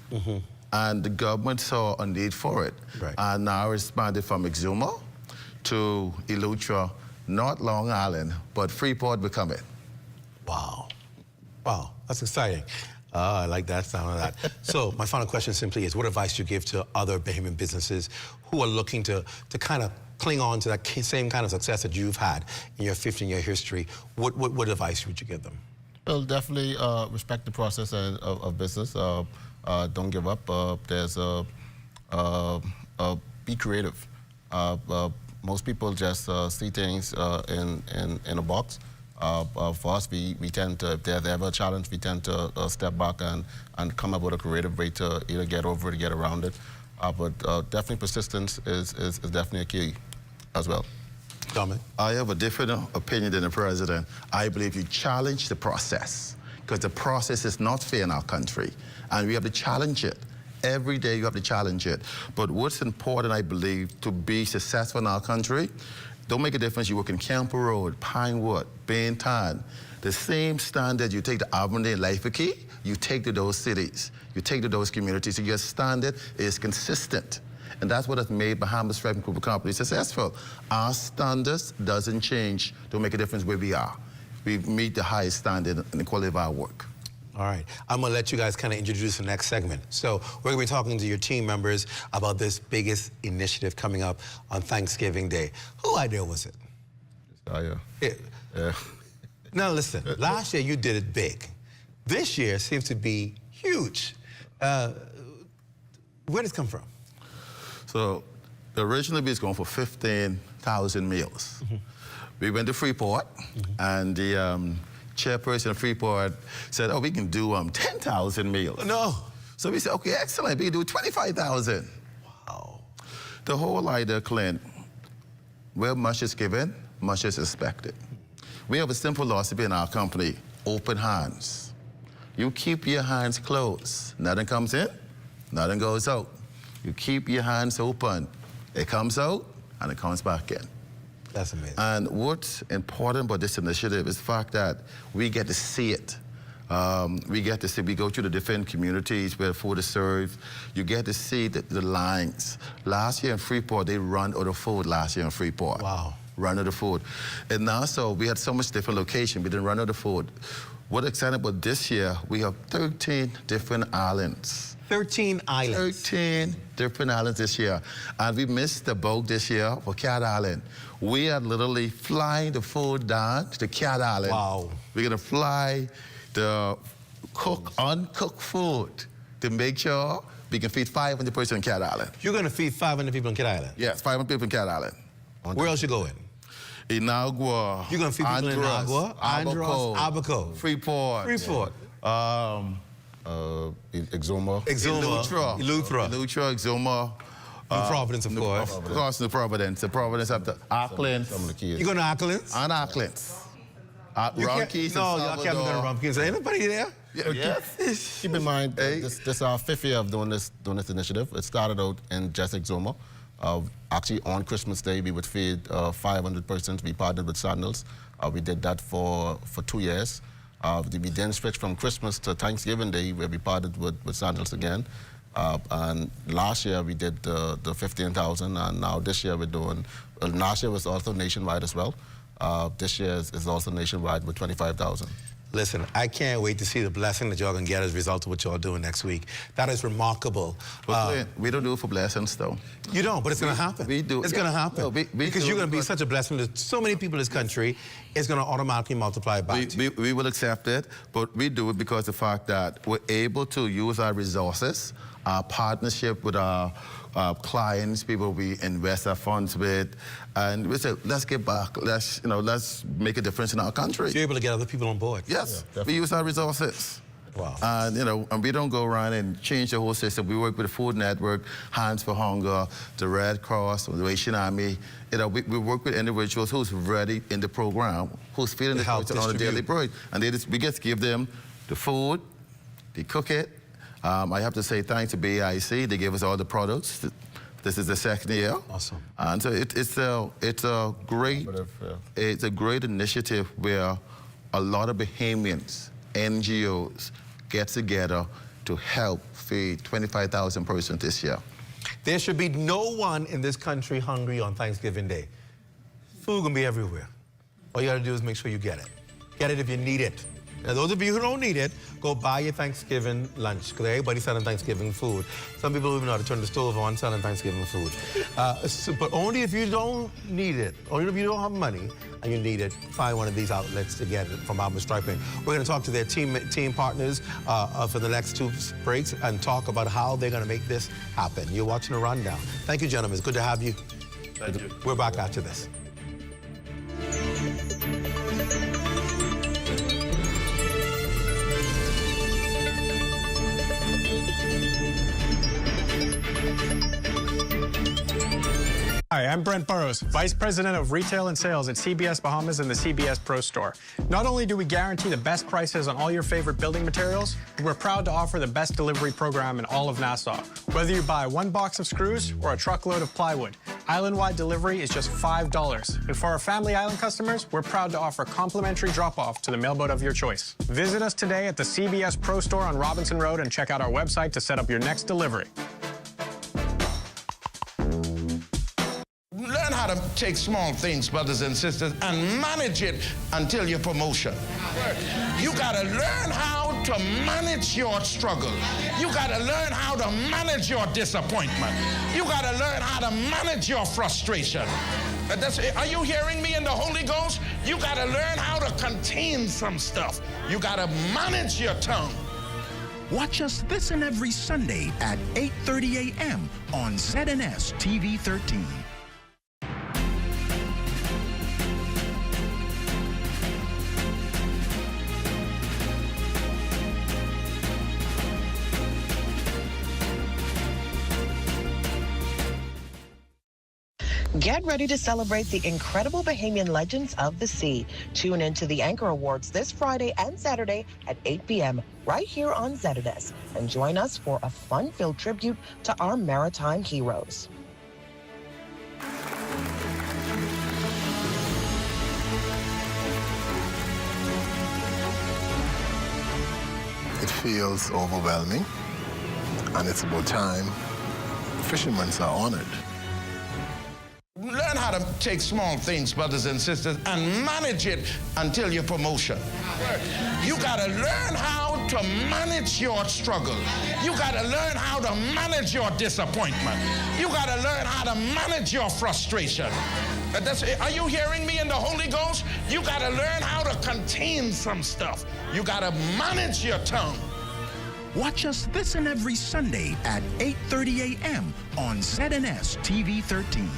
And the government saw a need for it. And now expanded from Exuma to Eleuthera, not Long Island, but Freeport becoming. Wow. Wow, that's exciting. I like that sound of that. So my final question simply is, what advice do you give to other Bahamian businesses who are looking to kind of cling on to that same kind of success that you've had in your 15-year history? What advice would you give them? Well, definitely respect the process of business. Don't give up. Be creative. Most people just see things in a box. For us, we tend to, if there's ever a challenge, we tend to step back and come up with a creative way to either get over it or get around it. But definitely persistence is definitely a key as well. I have a different opinion than the president. I believe you challenge the process, because the process is not fair in our country, and we have to challenge it. Every day you have to challenge it. But what's important, I believe, to be successful in our country, don't make a difference you work in Camper Road, Pinewood, Bainton. The same standard you take to Albany and Laifaki, you take to those cities, you take to those communities, so your standard is consistent. And that's what has made Bahamas Striping Group of Companies successful. Our standards doesn't change to make a difference where we are. We meet the highest standard in the quality of our work. All right, I'm gonna let you guys kind of introduce the next segment. So we're gonna be talking to your team members about this biggest initiative coming up on Thanksgiving Day. Whose idea was it? Yeah. Now listen, last year you did it big. This year seems to be huge. Where did it come from? So originally we was going for 15,000 meals. We went to Freeport, and the chairperson of Freeport said, oh, we can do 10,000 meals. No. So we said, okay, excellent, we can do 25,000. Wow. The whole idea, Clint, where much is given, much is expected. We have a simple philosophy in our company, open hands. You keep your hands closed. Nothing comes in, nothing goes out. You keep your hands open. It comes out, and it comes back in. That's amazing. And what's important about this initiative is the fact that we get to see it. We get to see, we go to the different communities where food is served. You get to see the lines. Last year in Freeport, they run out of food last year in Freeport. Wow. Run out of food. And now, so we had so much different location, we didn't run out of food. What's exciting about this year, we have 13 different islands. 13 islands. 13 different islands this year. And we missed the boat this year for Cat Island. We are literally flying the food down to Cat Island. Wow. We're gonna fly the uncooked food to make sure we can feed 500 people in Cat Island. You're gonna feed 500 people in Cat Island? Yes, 500 people in Cat Island. Where else you going? Inagua. You're gonna feed people in Inagua, Andros, Abaco, Freeport. Exuma. Eleuthera, Exuma. Providence, of course. Of course, New Providence. The Providence up to Auckland. Some of the kids. You going to Auckland? And Auckland. Ronkeys No, y'all can't go to Ronkeys. Ain't anybody there? Yes. Keep in mind, this is our 5th year of doing this initiative. It started out in Just Exuma. Actually, on Christmas Day, we would feed 500 persons. We partnered with Sandals. We did that for 2 years. We then switched from Christmas to Thanksgiving Day, where we partnered with Sandals again. And last year, we did the 15,000, and now this year we're doing, last year was also nationwide as well. This year is also nationwide with 25,000. Listen, I can't wait to see the blessing that y'all gonna get as a result of what y'all doing next week. That is remarkable. But we don't do it for blessings, though. You don't, but it's gonna happen. We do. It's gonna happen. No, because you're gonna be such a blessing to so many people in this country, it's gonna automatically multiply back to you. We will accept it, but we do it because of the fact that we're able to use our resources, our partnership with our clients, people we invest our funds with, and we say, let's give back, let's make a difference in our country. So you're able to get other people on board. Yes, we use our resources. Wow. And and we don't go around and change the whole system. We work with the Food Network, Hands for Hunger, the Red Cross, the Haitian Army. We work with individuals who's ready in the program, who's feeling the culture on a daily basis, and we just give them the food, they cook it. I have to say thanks to BIC. They gave us all the products. This is the 2nd year. Awesome. And so it's a great initiative where a lot of Bahamians, NGOs, get together to help feed 25,000 persons this year. There should be no one in this country hungry on Thanksgiving Day. Food gonna be everywhere. All you gotta do is make sure you get it. Get it if you need it. Now, those of you who don't need it, go buy your Thanksgiving lunch, because everybody's selling Thanksgiving food. Some people even know how to turn the stove on selling Thanksgiving food. But only if you don't need it, only if you don't have money and you need it, find one of these outlets to get it from Bahama Striping. We're going to talk to their team partners for the next 2 breaks and talk about how they're going to make this happen. You're watching a rundown. Thank you, gentlemen. It's good to have you. Thank you. We're back after this. Hi, I'm Brent Burrows, Vice President of Retail and Sales at CBS Bahamas and the CBS Pro Store. Not only do we guarantee the best prices on all your favorite building materials, but we're proud to offer the best delivery program in all of Nassau. Whether you buy 1 box of screws or a truckload of plywood, island-wide delivery is just $5. And for our Family Island customers, we're proud to offer complimentary drop-off to the mailboat of your choice. Visit us today at the CBS Pro Store on Robinson Road and check out our website to set up your next delivery. Learn how to take small things, brothers and sisters, and manage it until your promotion. You gotta learn how to manage your struggle. You gotta learn how to manage your disappointment. You gotta learn how to manage your frustration. Are you hearing me in the Holy Ghost? You gotta learn how to contain some stuff. You gotta manage your tongue. Watch us this and every Sunday at 8:30 a.m. on ZNS TV 13. Get ready to celebrate the incredible Bahamian legends of the sea. Tune in to the Anchor Awards this Friday and Saturday at 8 p.m. right here on ZNS. And join us for a fun-filled tribute to our maritime heroes. It feels overwhelming, and it's about time fishermen are honored. Learn how to take small things, brothers and sisters, and manage it until your promotion. You gotta learn how to manage your struggle. You gotta learn how to manage your disappointment. You gotta learn how to manage your frustration. Are you hearing me in the Holy Ghost? You gotta learn how to contain some stuff. You gotta manage your tongue. Watch us this and every Sunday at 8:30 a.m. on ZNS TV 13.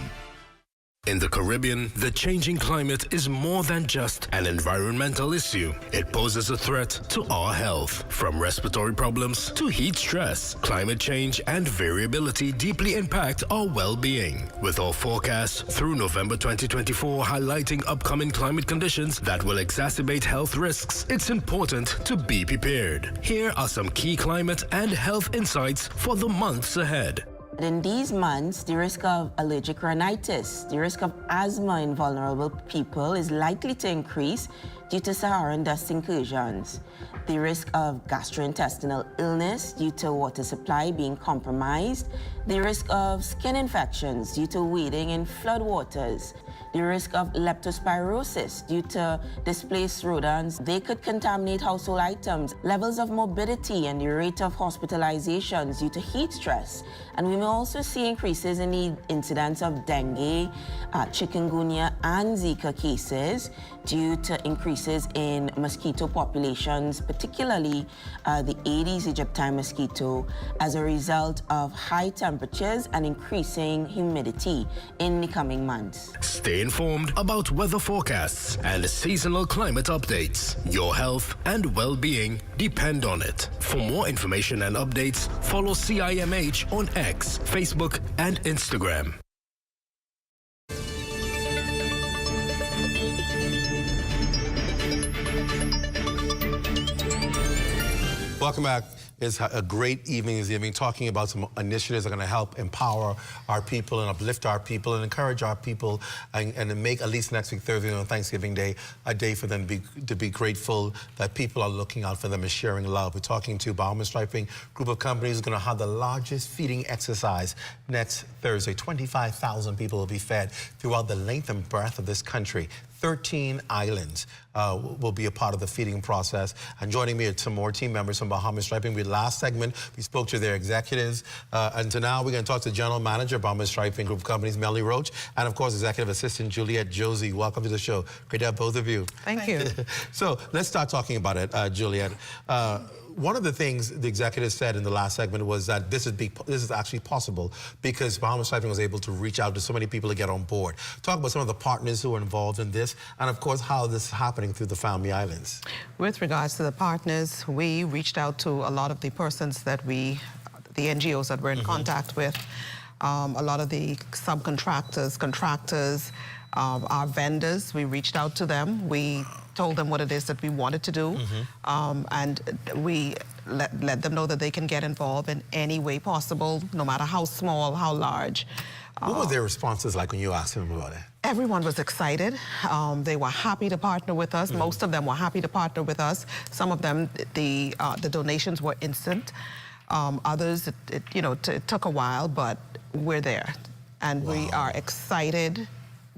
In the Caribbean, the changing climate is more than just an environmental issue. It poses a threat to our health. From respiratory problems to heat stress, climate change and variability deeply impact our well-being. With our forecast through November 2024 highlighting upcoming climate conditions that will exacerbate health risks, it's important to be prepared. Here are some key climate and health insights for the months ahead. In these months, the risk of allergic rhinitis, the risk of asthma in vulnerable people is likely to increase due to Saharan dust incursions. The risk of gastrointestinal illness due to water supply being compromised. The risk of skin infections due to wading in floodwaters. The risk of leptospirosis due to displaced rodents. They could contaminate household items. Levels of morbidity and the rate of hospitalizations due to heat stress. And we may also see increases in the incidence of dengue, chikungunya, and Zika cases due to increases in mosquito populations, particularly the Aedes aegypti mosquito, as a result of high temperatures and increasing humidity in the coming months. Stay informed about weather forecasts and seasonal climate updates. Your health and well-being depend on it. For more information and updates, follow CIMH on X, Facebook, and Instagram. Welcome back. It's a great evening this evening, talking about some initiatives that are going to help empower our people and uplift our people and encourage our people and to make at least next week, Thursday on Thanksgiving Day, a day for them to be grateful that people are looking out for them and sharing love. We're talking to Bahama Striping Group of Companies who's going to have the largest feeding exercise next Thursday. 25,000 people will be fed throughout the length and breadth of this country. 13 islands will be a part of the feeding process. And joining me are some more team members from Bahama Striping. Last segment, we spoke to their executives. And so now we're going to talk to General Manager, Bahama Striping Group of Companies, Melly Roach, and of course, Executive Assistant Juliet Josie. Welcome to the show. Great to have both of you. Thank you. So let's start talking about it, Juliet. One of the things the executive said in the last segment was that this is actually possible because Bahama Striping was able to reach out to so many people to get on board. Talk about some of the partners who are involved in this and, of course, how this is happening through the Family Islands. With regards to the partners, we reached out to a lot of the persons that the NGOs that we're in contact with, a lot of the subcontractors, contractors, our vendors. We reached out to them. We told them what it is that we wanted to do, and we let them know that they can get involved in any way possible, no matter how small, how large. What were their responses like when you asked them about it? Everyone was excited. They were happy to partner with us. Most of them were happy to partner with us. Some of them, the donations were instant. Others, it took a while, but we're there. And we are excited.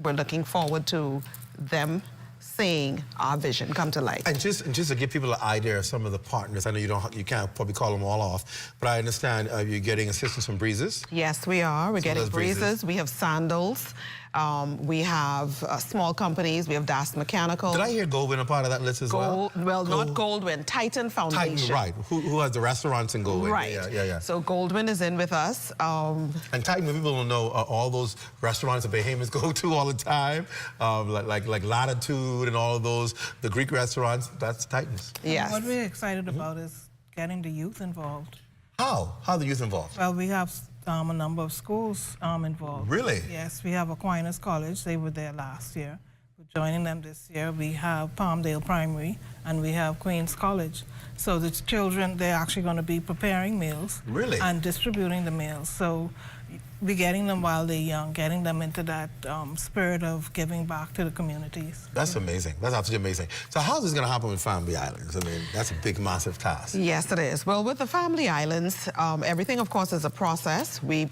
We're looking forward to them seeing our vision come to life. And just to give people an idea of some of the partners, I know you can't probably call them all off, but I understand you're getting assistance from Breezes? Yes, we are. We're getting Breezes. We have Sandals. We have small companies. We have Das Mechanical. Did I hear Goldwyn a part of that list as well? Well, not Goldwyn. Titan Foundation. Titan, right. Who has the restaurants in Goldwyn? Right. Yeah. So Goldwyn is in with us. And Titan, people don't know all those restaurants that Bahamians go to all the time, like Latitude and all of those, the Greek restaurants. That's Titans. Yes. What we're excited about is getting the youth involved. How? How are the youth involved? Well, we have a number of schools involved. Really? Yes, we have Aquinas College. They were there last year. We're joining them this year. We have Palmdale Primary, and we have Queens College. So the children, they're actually going to be preparing meals. Really? And distributing the meals. So we're getting them while they're young, getting them into that spirit of giving back to the communities. That's amazing. That's absolutely amazing. So how's this going to happen with Family Islands? I mean, that's a big, massive task. Yes, it is. Well, with the Family Islands, everything, of course, is a process. We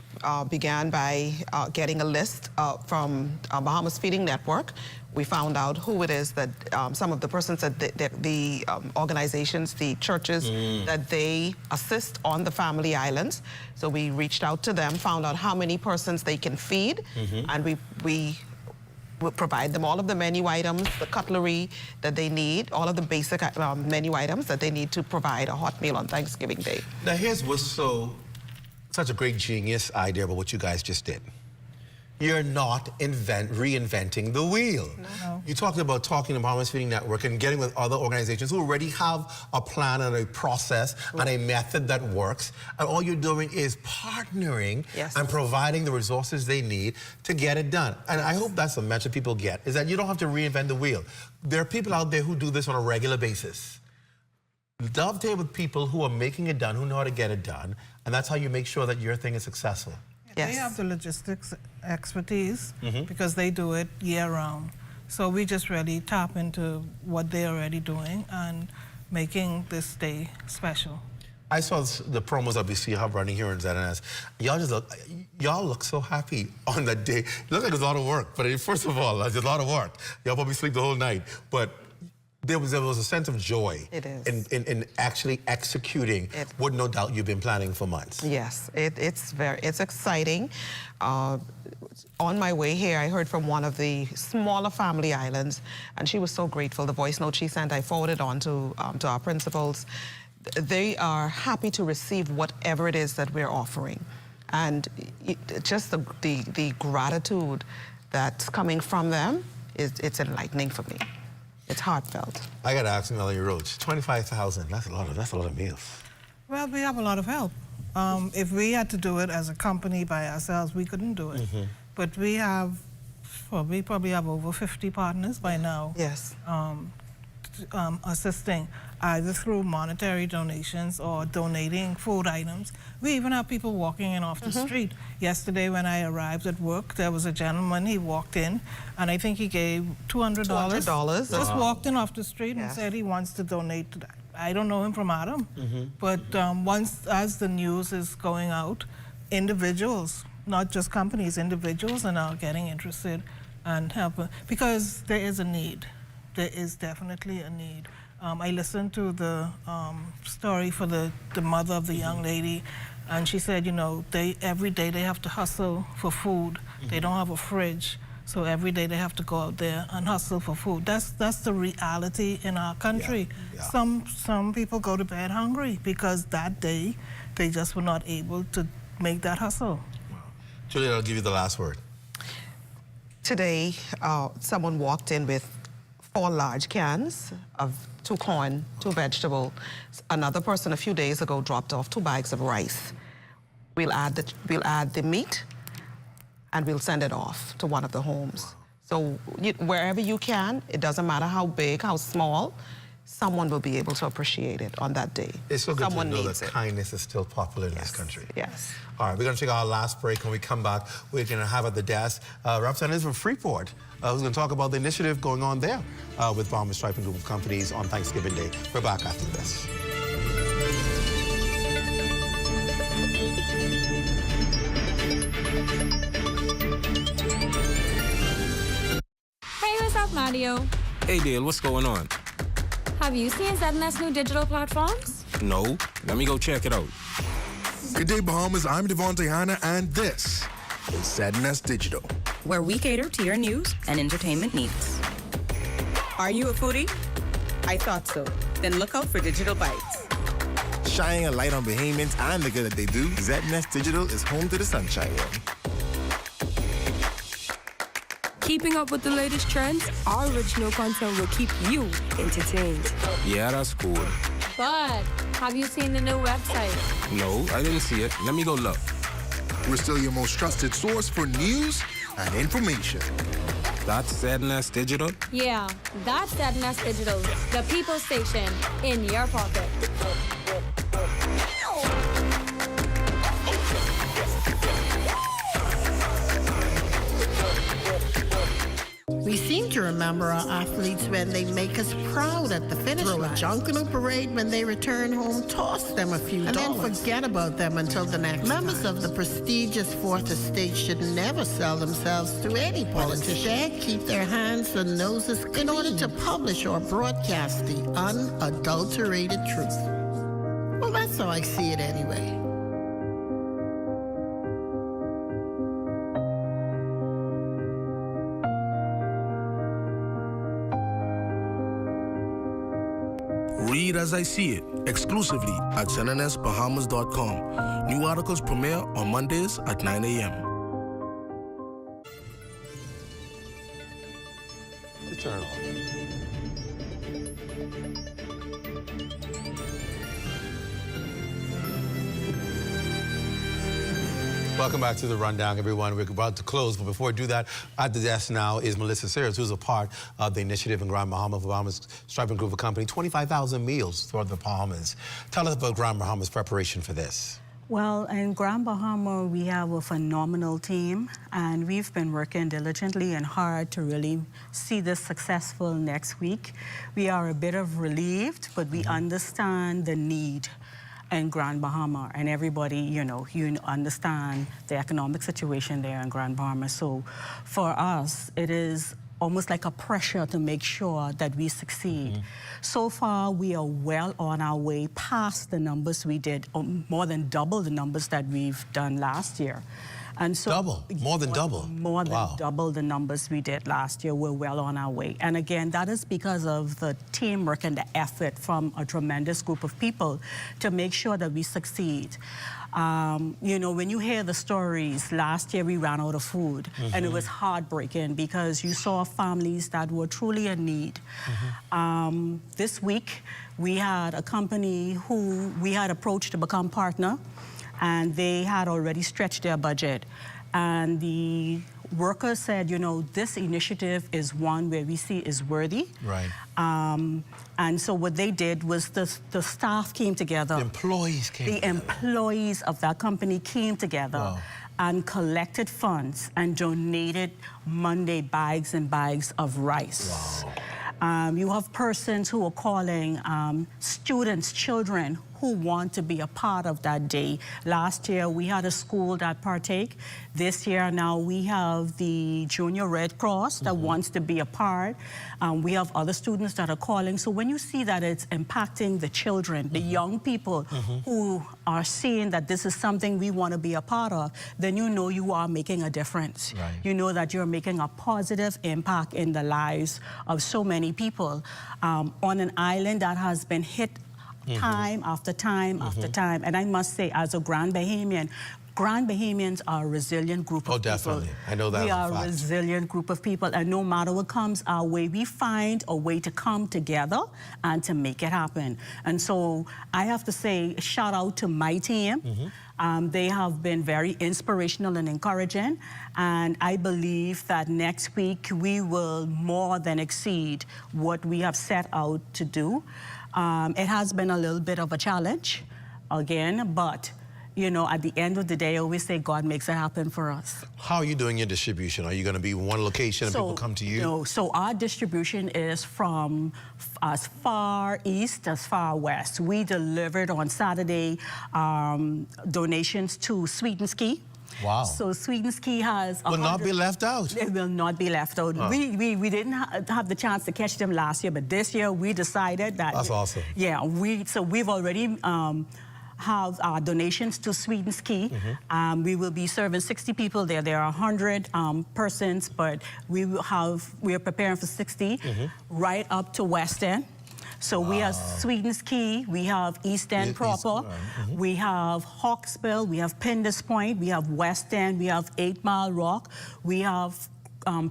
began by getting a list from Bahamas Feeding Network. We found out who it is that some of the persons that the organizations, the churches, that they assist on the Family Islands. So we reached out to them, found out how many persons they can feed, and we will provide them all of the menu items, the cutlery that they need, all of the basic menu items that they need to provide a hot meal on Thanksgiving Day. Now here's what's such a great genius idea about what you guys just did. you're not reinventing the wheel. No. You talked about talking to Bahamas Feeding Network and getting with other organizations who already have a plan and a process and a method that works, and all you're doing is partnering and providing the resources they need to get it done. And I hope that's the message people get, is that you don't have to reinvent the wheel. There are people out there who do this on a regular basis. Dovetail with people who are making it done, who know how to get it done, and that's how you make sure that your thing is successful. They have the logistics expertise because they do it year-round. So we just really tap into what they're already doing and making this day special. I saw the promos that we see have running here in ZNS. Y'all look so happy on that day. It looks like it's a lot of work, but first of all, it's a lot of work. Y'all probably sleep the whole night, but there was a sense of joy in actually executing what no doubt you've been planning for months. Yes, it's exciting. On my way here, I heard from one of the smaller family islands, and she was so grateful. The voice note she sent, I forwarded on to our principals. They are happy to receive whatever it is that we're offering. And just the gratitude that's coming from them, it's enlightening for me. It's heartfelt. I got to ask Melanie Roach, 25,000, that's a lot of meals. Well, we have a lot of help. If we had to do it as a company by ourselves, we couldn't do it. But we probably have over 50 partners by now. Yes. Assisting either through monetary donations or donating food items. We even have people walking in off the street. Yesterday when I arrived at work, there was a gentleman, he walked in, and I think he gave $200. Just walked in off the street and said he wants to donate to that. I don't know him from Adam, but as the news is going out, individuals, not just companies, individuals are now getting interested and helping, because there is a need. There is definitely a need. I listened to the story for the mother of the young lady, and she said, you know, every day they have to hustle for food. They don't have a fridge, so every day they have to go out there and hustle for food. That's the reality in our country. Some people go to bed hungry because that day they just were not able to make that hustle. Julia, I'll give you the last word. Today, someone walked in with 4 large cans of 2 corn, 2 vegetable. Another person a few days ago dropped off 2 bags of rice. We'll add the meat, and we'll send it off to one of the homes. So wherever you can, it doesn't matter how big, how small, someone will be able to appreciate it on that day. It's so good to know that kindness is still popular in this country. Yes. All right, we're going to take our last break. When we come back, we're going to have at the desk representatives from Freeport who's going to talk about the initiative going on there with Bahamas Striping Group of Companies on Thanksgiving Day. We're back after this. Hey, what's up, Mario? Hey, Dale, what's going on? Have you seen ZNS new digital platforms? No. Let me go check it out. Good day, Bahamas. I'm Devontae Hanna, and this is ZNS Digital, where we cater to your news and entertainment needs. Are you a foodie? I thought so. Then look out for Digital Bites. Shining a light on Bahamians and the good that they do, ZNS Digital is home to the sunshine realm. Keeping up with the latest trends, our original content will keep you entertained. Yeah, that's cool. But have you seen the new website? No, I didn't see it. Let me go look. We're still your most trusted source for news and information. That's ZNS Digital? Yeah, that's ZNS Digital, the people station in your pocket. We seem to remember our athletes when they make us proud at the finish line. Throw a Junkanoo parade when they return home, toss them a few dollars, and then forget about them until the next Members of the prestigious Fourth Estate should never sell themselves to any politician. Instead, keep their hands and noses clean in order to publish or broadcast the unadulterated truth. Well, that's how I see it anyway. Read as I see it, exclusively at ZNSBahamas.com. New articles premiere on Mondays at 9 a.m. Turn off. Welcome back to the Rundown, everyone. We're about to close, but before we do that, at the desk now is Melissa Sears, who's a part of the initiative in Grand Bahama, Bahamas Striping Group of Company, 25,000 meals throughout the Bahamas. Tell us about Grand Bahama's preparation for this. Well, in Grand Bahama, we have a phenomenal team, and we've been working diligently and hard to really see this successful next week. We are a bit of relieved, but we understand the need in Grand Bahama, and everybody, you understand the economic situation there in Grand Bahama. So for us, it is almost like a pressure to make sure that we succeed. So far, we are well on our way past the numbers we did, more than double the numbers that we've done last year. And so more than double double the numbers we did last year. We're well on our way. And again, that is because of the teamwork and the effort from a tremendous group of people to make sure that we succeed. When you hear the stories, last year we ran out of food, and it was heartbreaking because you saw families that were truly in need. This week, we had a company who we had approached to become partner, and they had already stretched their budget. And the workers said, this initiative is one where we see is worthy. Right. And so what they did was the staff came together. The employees came together. The employees of that company came together and collected funds and donated Monday bags and bags of rice. Wow. You have persons who are calling students, children, who want to be a part of that day. Last year, we had a school that partake. This year, now we have the Junior Red Cross that wants to be a part. We have other students that are calling. So when you see that it's impacting the children, the young people who are seeing that this is something we want to be a part of, then you know you are making a difference. Right. You know that you're making a positive impact in the lives of so many people on an island that has been hit time after time after time. And I must say, as a Grand Bahamian, Grand Bahamians are a resilient group of people. Oh, definitely. I know that. We are a resilient group of people, and no matter what comes our way, we find a way to come together and to make it happen. And so I have to say, shout out to my team. They have been very inspirational and encouraging, and I believe that next week we will more than exceed what we have set out to do. It has been a little bit of a challenge, again, but at the end of the day, I always say God makes it happen for us. How are you doing your distribution? Are you going to be one location and people come to you? No, so our distribution is from as far east as far west. We delivered on Saturday donations to Swedenski. Wow. So Swedenski has... Will not be left out. It will not be left out. We didn't have the chance to catch them last year, but this year we decided that... That's awesome. Yeah, so we've already... have our donations to Swedenski. We will be serving 60 people there. There are 100 persons, but we are preparing for 60 right up to West End. So we have Swedenski, we have East End proper, we have Hawksbill, we have Pindus Point, we have West End, we have 8 Mile Rock, we have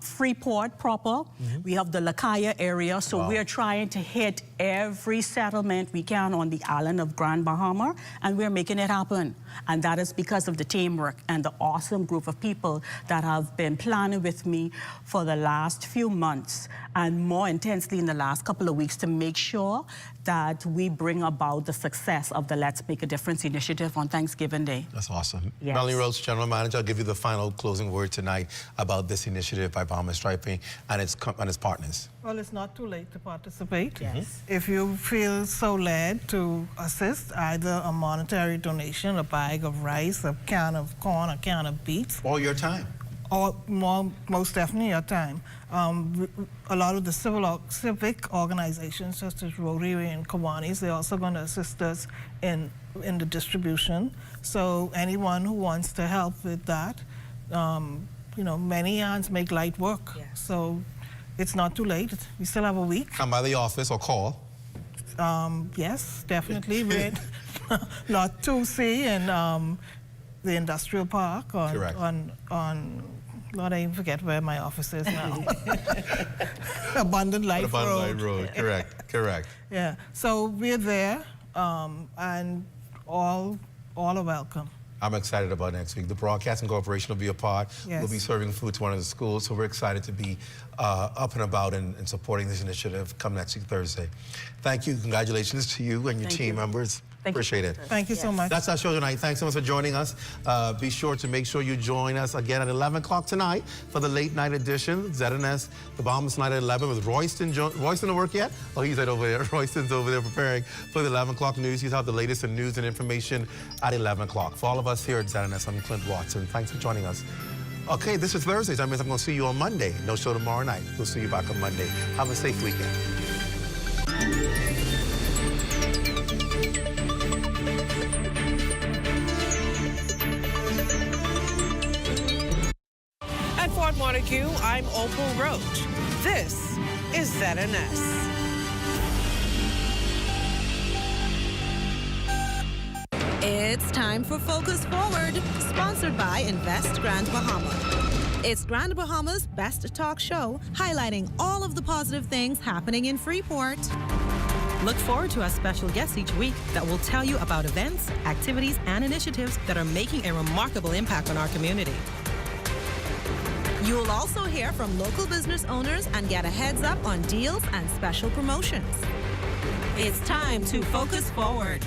Freeport proper, we have the Lakaya area, so we are trying to hit every settlement we can on the island of Grand Bahama, and we're making it happen. And that is because of the teamwork and the awesome group of people that have been planning with me for the last few months, and more intensely in the last couple of weeks, to make sure that we bring about the success of the Let's Make a Difference initiative on Thanksgiving Day. That's awesome. Yes. Melanie Rhodes, General Manager, I'll give you the final closing word tonight about this initiative by Bahama Striping and its partners. Well, it's not too late to participate. Yes. If you feel so led to assist, either a monetary donation, a bag of rice, a can of corn, a can of beets. Or your time. Or most definitely your time. A lot of the civic organizations, such as Rotary and Kiwanis, they're also going to assist us in the distribution. So anyone who wants to help with that, many hands make light work. Yes. So it's not too late. We still have a week. Come by the office or call. Yes, definitely. We're Lot 2C and the Industrial Park on Lord, I even forget where my office is now. Abundant Life Road. Abundant Life Road, correct. Yeah, so we're there, and all are welcome. I'm excited about next week. The Broadcasting Corporation will be a part. Yes. We'll be serving food to one of the schools, so we're excited to be up and about and supporting this initiative come next week, Thursday. Thank you. Congratulations to you and your team members. Appreciate it. Thank you so much. That's our show tonight. Thanks so much for joining us. Be sure to make sure you join us again at 11 o'clock tonight for the late night edition, ZNS, the Bahamas Night at 11 with Royston. Royston to work yet? Oh, he's right over there. Royston's over there preparing for the 11 o'clock news. He's have the latest in news and information at 11 o'clock. For all of us here at ZNS, I'm Clint Watson. Thanks for joining us. Okay, this is Thursday. That means I'm going to see you on Monday. No show tomorrow night. We'll see you back on Monday. Have a safe weekend. Fort Montague, I'm Opal Roach. This is ZNS. It's time for Focus Forward, sponsored by Invest Grand Bahama. It's Grand Bahama's best talk show, highlighting all of the positive things happening in Freeport. Look forward to our special guests each week that will tell you about events, activities, and initiatives that are making a remarkable impact on our community. You'll also hear from local business owners and get a heads up on deals and special promotions. It's time to Focus Forward.